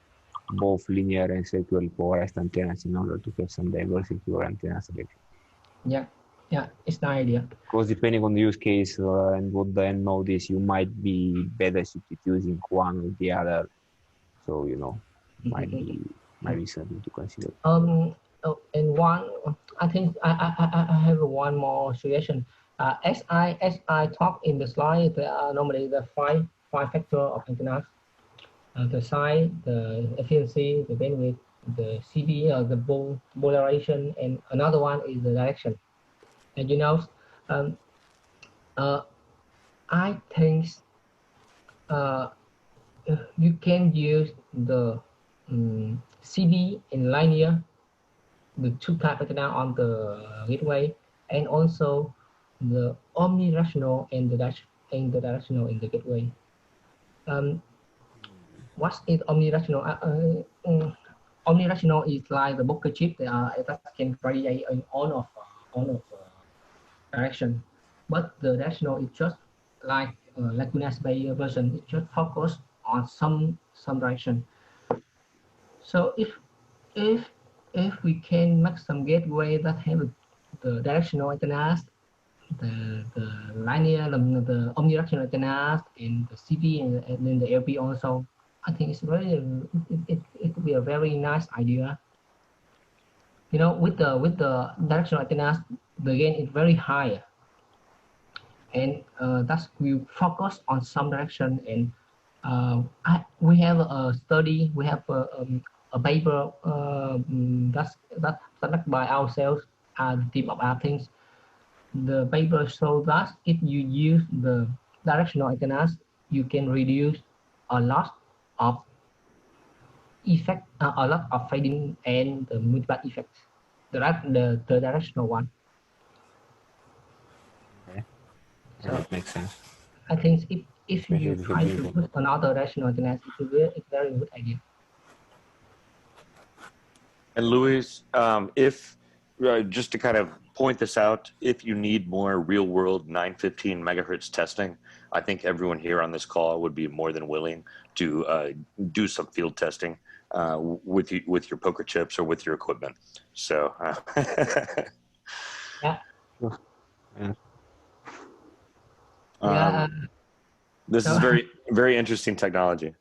both linear and circular polarized antennas in order to have some diversity or antenna selection.
Yeah. Yeah. It's an idea.
Because depending on the use case and what the end node is, you might be better suited using one or the other. So, might be something to consider.
And one, I think I have one more suggestion. As I talk in the slide, there are normally the five factor of antennas: the size, the efficiency, the bandwidth, the CD, the polarization, and another one is the direction. And um, uh, I think uh, you can use the CD in linear, the two type antenna on the gateway, and also the omnidirectional and the directional in the gateway. What is omnidirectional? Omnidirectional is like the poker chip that can vary in all of direction, but the directional is just like Laguna's Bay version. It just focus on some direction. So if we can make some gateway that have the directional antennas, the linear, the omnidirectional antennas, and the CB and then the LP also, I think it's it could be a very nice idea. With the directional antennas, the gain is very high, and that's we focus on some direction. And we have a study, we have a paper that's by ourselves, the team of RFThings. The paper shows that if you use the directional antennas, you can reduce a lot of effect, a lot of fading and the multiply effects. The directional one.
Okay.
So
That makes sense.
I think if you
Especially
try to put another directional antennas, it's a very good idea.
And Luis, if just to kind of point this out, if you need more real world 915 megahertz testing, I think everyone here on this call would be more than willing to do some field testing with your poker chips or with your equipment. So
Yeah.
Yeah.
This is very, very interesting technology.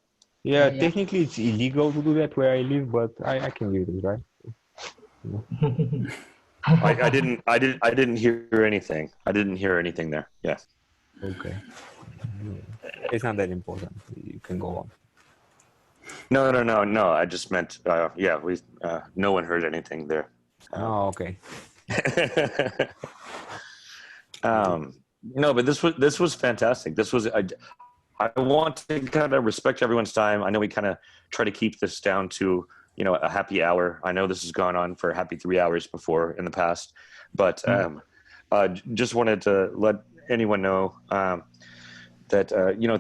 Yeah, technically it's illegal to do that where I live, but I can do it, right?
I didn't hear anything. I didn't hear anything there. Yeah.
Okay. It's not that important. You can go on.
No. I just meant, no one heard anything there.
Oh, okay.
No, but this was fantastic. This was I want to kind of respect everyone's time. I know we kind of try to keep this down to a happy hour. I know this has gone on for a happy 3 hours before in the past, but just wanted to let anyone know that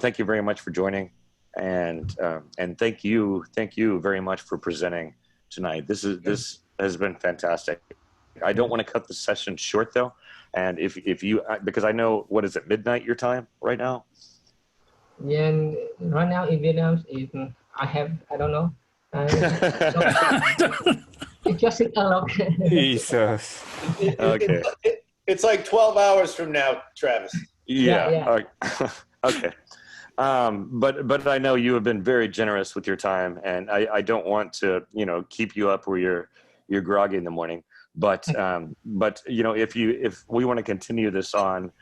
thank you very much for joining, and thank you very much for presenting tonight. This has been fantastic. I don't want to cut the session short though, and if you, because I know, what is it, midnight your time right now?
Yeah, and right now in Vietnam, I don't know. It's just a lot.
Jesus.
Okay.
It's like 12 hours from now, Travis.
Yeah. Okay. But I know you have been very generous with your time, and I don't want to keep you up where you're groggy in the morning. But you know, if we want to continue this on,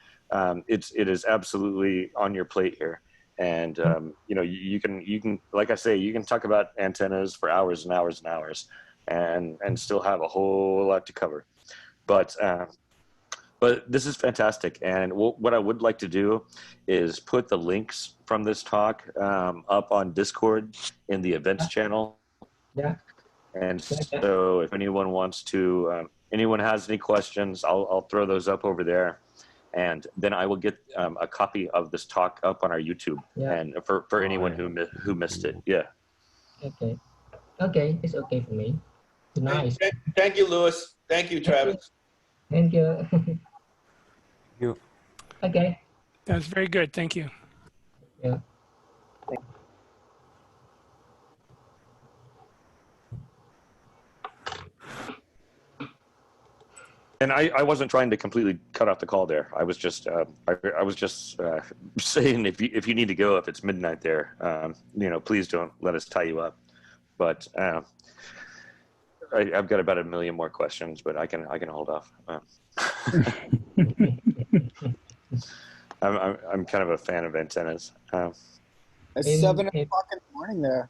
it is absolutely on your plate here. And you know, you can like I say, you can talk about antennas for hours and hours and hours, and still have a whole lot to cover. But this is fantastic. And what I would like to do is put the links from this talk up on Discord in the events channel.
Yeah.
And so if anyone wants to, anyone has any questions, I'll throw those up over there. And then I will get a copy of this talk up on our YouTube.
Yeah.
And for anyone who missed it. Yeah.
Okay. Okay. It's okay for me. Nice.
Thank you, Louis. Thank you, Travis.
Thank you.
You.
Okay.
That's very good. Thank you.
Yeah.
And I wasn't trying to completely cut off the call there. I was just I was just saying if you need to go, if it's midnight there, you know, please don't let us tie you up. But I've got about 1 million more questions, but I can hold off. I'm kind of a fan of antennas.
It's 7 o'clock in the morning there.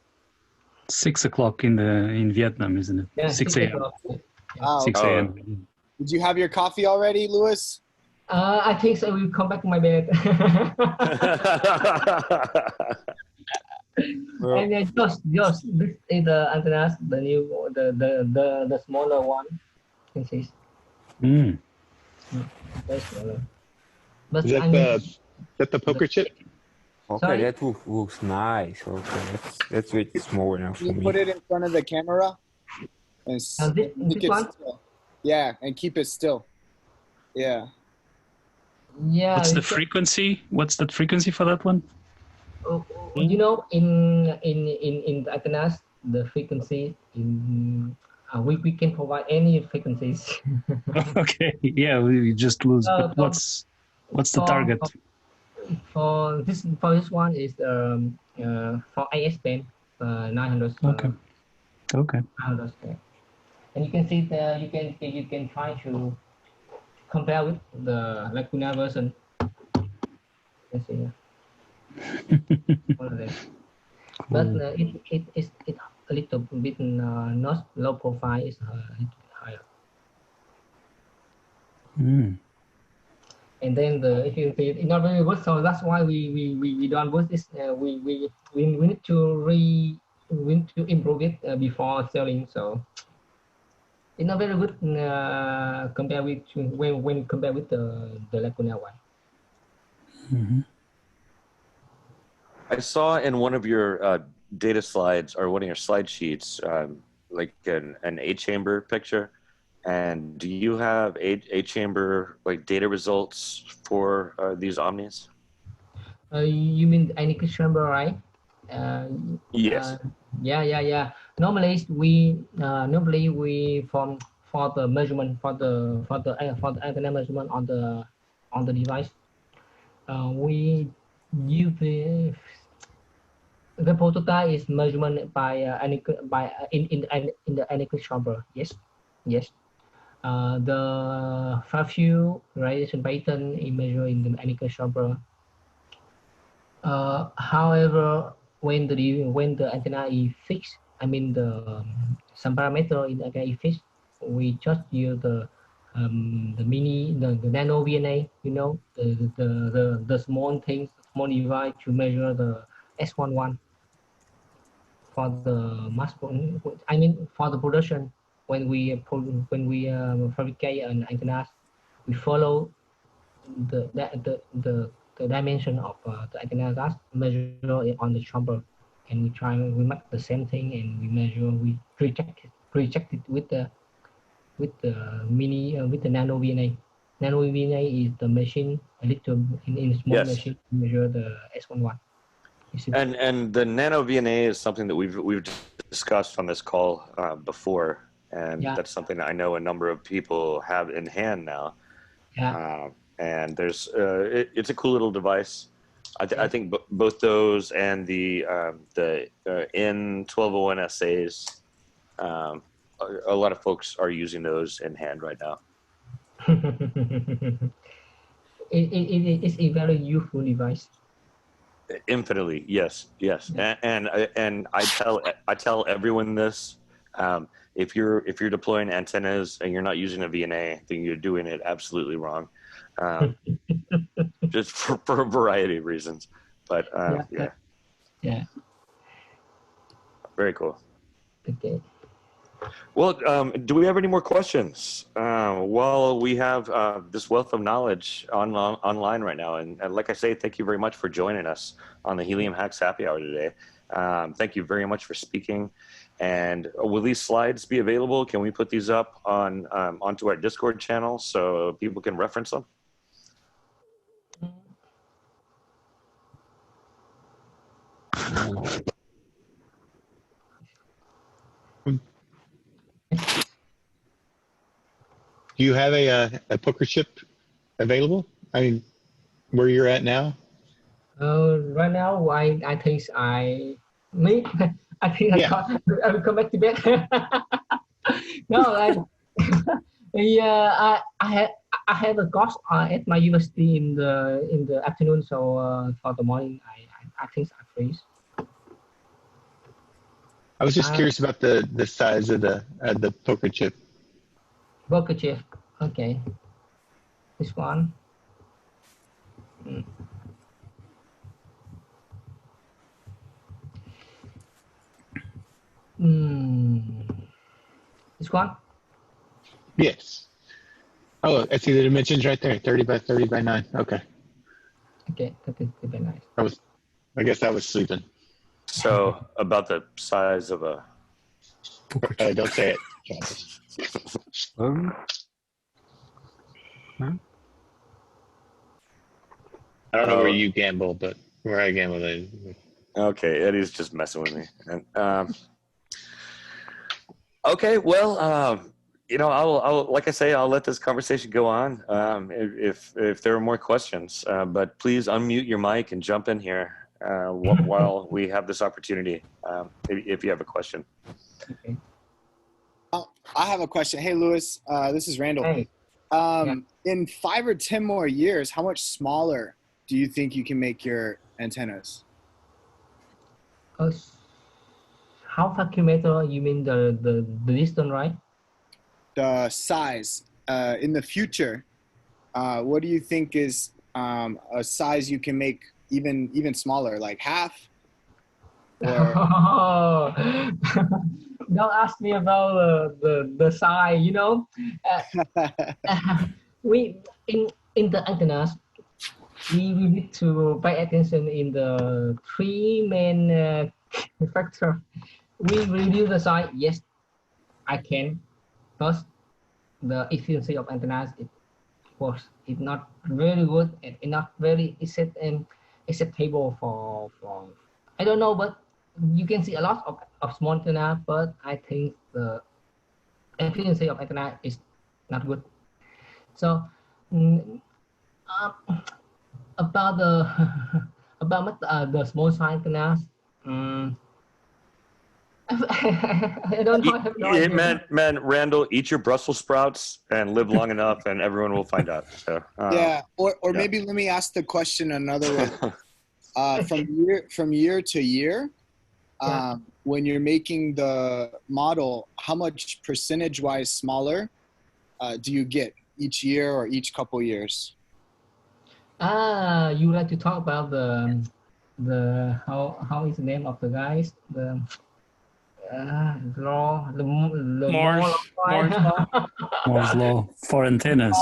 6 o'clock in Vietnam, isn't it?
Yeah.
6 a.m.
Oh,
6 a.m.
Did you have your coffee already, Louis?
I think so. We'll come back to my bed. And just this is the antennas, the new, the smaller one. You can see. Very smaller. But
Is that the poker chip?
Okay,
Sorry?
that looks nice. Okay, that's way small enough for
You
me.
put it in front of the camera and
this
keep it
one?
still. Yeah, and keep it still. Yeah.
Yeah.
What's the frequency? What's the frequency for that one?
You know, in the antennas, the frequency in we can provide any frequencies.
Okay, yeah, we just lose. But what's the target?
For this one is for AS band 900.
Okay. Okay.
900. And you can see you can try to compare with the Lacuna version. Let's see. But it's a little bit not low profile. It's a little bit higher. And then if you see it's not very good, so that's why we don't put this. We need to improve it before selling. So it's not very good compared with when compared with the Lacuna one.
I saw in one of your data slides or one of your slide sheets, like an 8-chamber picture. And do you have 8-chamber like data results for these Omnis?
You mean any chamber, right?
Yes.
Yeah. Normally we for the measurement for the antenna measurement on the device, we use the prototype is measurement by in the anechoic chamber. Yes. The far field radiation pattern is measured in the anechoic chamber. However, when the antenna is fixed, I mean some parameter in the antenna is fixed, we just use the nano VNA, you know, the small device to measure the S11 for the mass. I mean for the production. When we fabricate an antenna, we follow the dimension of the antenna that's measure it on the chamber, and we make the same thing, and we project it with the nano VNA. Nano VNA is the machine a little in small machine to measure the S11.
And the nano VNA is something that we've discussed on this call before. And that's something that I know a number of people have in hand now.
Yeah.
And there's it's a cool little device. I think both those and the N1201 SAs a lot of folks are using those in hand right now.
It is a very useful device.
Infinitely, yes. And I tell everyone this. If you're deploying antennas and you're not using a VNA, then you're doing it absolutely wrong. Just for a variety of reasons. But
yeah.
Very cool.
Okay.
Well, do we have any more questions? Well, we have this wealth of knowledge online right now. And like I say, thank you very much for joining us on the Helium Hacks Happy Hour today. Thank you very much for speaking. And will these slides be available? Can we put these up onto our Discord channel so people can reference them?
Do you have a poker chip available? I mean, where you're at now?
Right now, I think I think I will come back to bed. No, yeah, I have a course at my university in the afternoon, so for the morning, I think I freeze.
I was just curious about the size of the poker chip.
Poker chip, okay. This one. This one?
Yes. Oh, I see the dimensions right there. 30 by 30 by 9. Okay.
Okay, 30 by 9.
I guess I was sleeping.
So about the size of a...
Don't say it. I don't know where you gamble, but where I gamble is.
Okay, Eddie's just messing with me. And, okay, well, I'll like I say, I'll let this conversation go on if there are more questions. But please unmute your mic and jump in here while we have this opportunity. If you have a question.
Okay.
I have a question. Hey, Louis, this is Randall.
Hey.
In 5 or 10 more years, how much smaller do you think you can make your antennas?
How far kilometer? You mean the distance, right?
The size. In the future, what do you think is a size you can make even smaller, like half?
Or... Don't ask me about the size. You know, we in the antennas, we need to pay attention in the 3 main factor. We reduce the size. Yes, I can. First, the efficiency of antennas it's not very good and not very acceptable for I don't know, but you can see a lot of small antenna, but I think the efficiency of antenna is not good. So about the small size antennas, I don't know. I have no idea.
Man, Randall, eat your Brussels sprouts and live long enough, and everyone will find out. So
yeah, or maybe let me ask the question another way. From year to year, when you're making the model, how much percentage-wise smaller do you get each year or each couple years?
You like to talk about the how is the name of the guys?
Moore's law for antennas.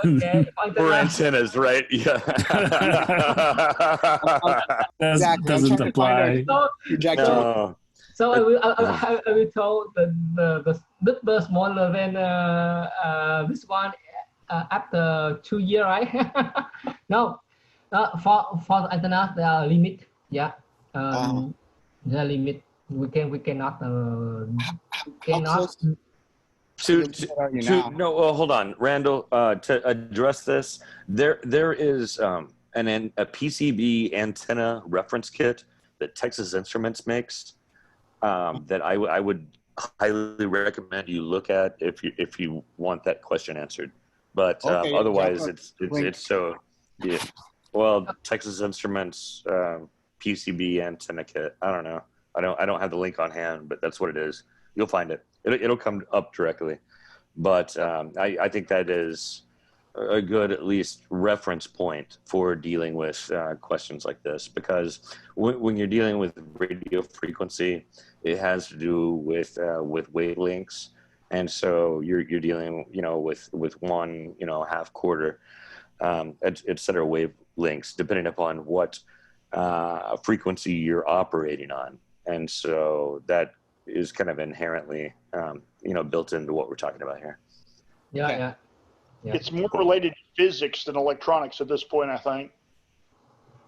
Okay,
for antennas, right? Yeah.
Doesn't apply.
No.
So I will tell the smaller than this one after 2 years, right? No, for the antenna there are limit. Yeah, there are limit. We cannot.
Hold on, Randall. To address this, there is a PCB antenna reference kit that Texas Instruments makes that I would highly recommend you look at if you want that question answered. But
Okay,
otherwise,
drop a
it's
link.
it's so yeah. Well, Texas Instruments PCB antenna kit. I don't know. I don't have the link on hand, but that's what it is. You'll find it. It'll come up directly. But I think that is a good, at least, reference point for dealing with questions like this, because when you're dealing with radio frequency, it has to do with wavelengths, and so you're dealing, with one, half quarter, et cetera, wavelengths, depending upon what frequency you're operating on, and so that is kind of inherently, built into what we're talking about here.
Yeah,
Okay.
yeah. Yeah.
It's more related to physics than electronics at this point, I think.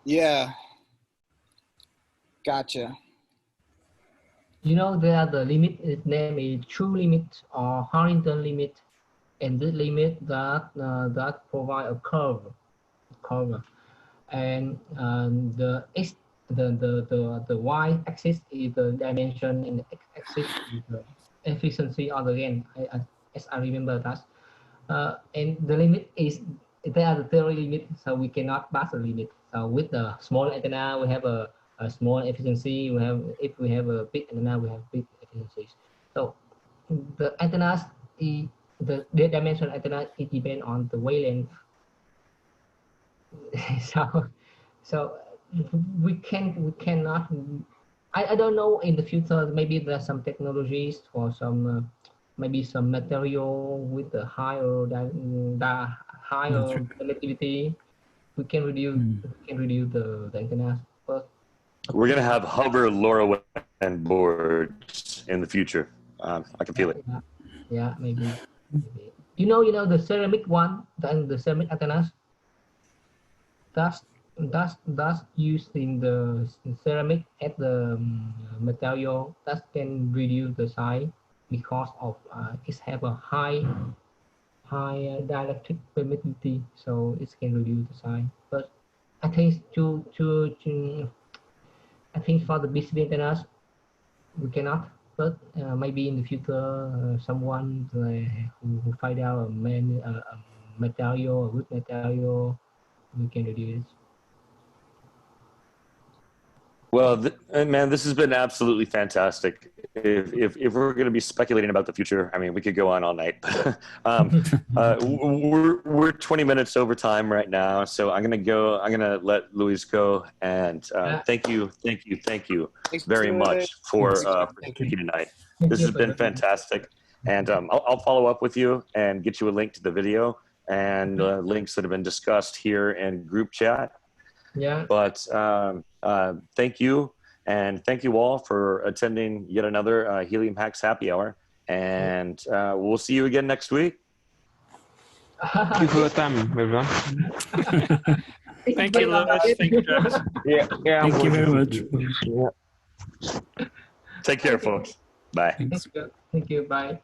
Yeah. Gotcha.
There are the limit. Its name is true limit or horizontal limit, and this limit that provide a curve, and the x the y axis is the dimension, and the x axis is the efficiency of the gain. As I remember that. And the limit is, there are the theory limit, so we cannot pass the limit. So with the small antenna, we have a small efficiency. If we have a big antenna, we have big efficiencies. So the antennas, the dimension antenna, it depends on the wavelength. so we cannot. I don't know, in the future maybe there's some technologies for some. Maybe some material with the higher conductivity, we can reduce the antennas. But
We're gonna have hover LoRaWAN boards in the future. I can feel it.
Yeah, maybe. The ceramic one, the ceramic antennas. That's using the ceramic as the material that can reduce the size, because of it have a high dielectric permittivity, so it can reduce the size. But I think I think for the BCB antennas we cannot. But maybe in the future, someone who find out a material, a good material, we can reduce.
Well, man, this has been absolutely fantastic. If we're going to be speculating about the future, I mean, we could go on all night. We're 20 minutes over time right now, so I'm going to let Luis go. And thank you very much for speaking tonight. This has been fantastic. And I'll follow up with you and get you a link to the video and links that have been discussed here in group chat.
Yeah.
But thank you, and thank you all for attending yet another Helium Hacks Happy Hour. And we'll see you again next week.
Thank you for your time, everyone.
Thank you, Lewis. Thank you, Travis.
Yeah,
Thank you very much.
Take care, folks. Bye.
Thank you. Bye.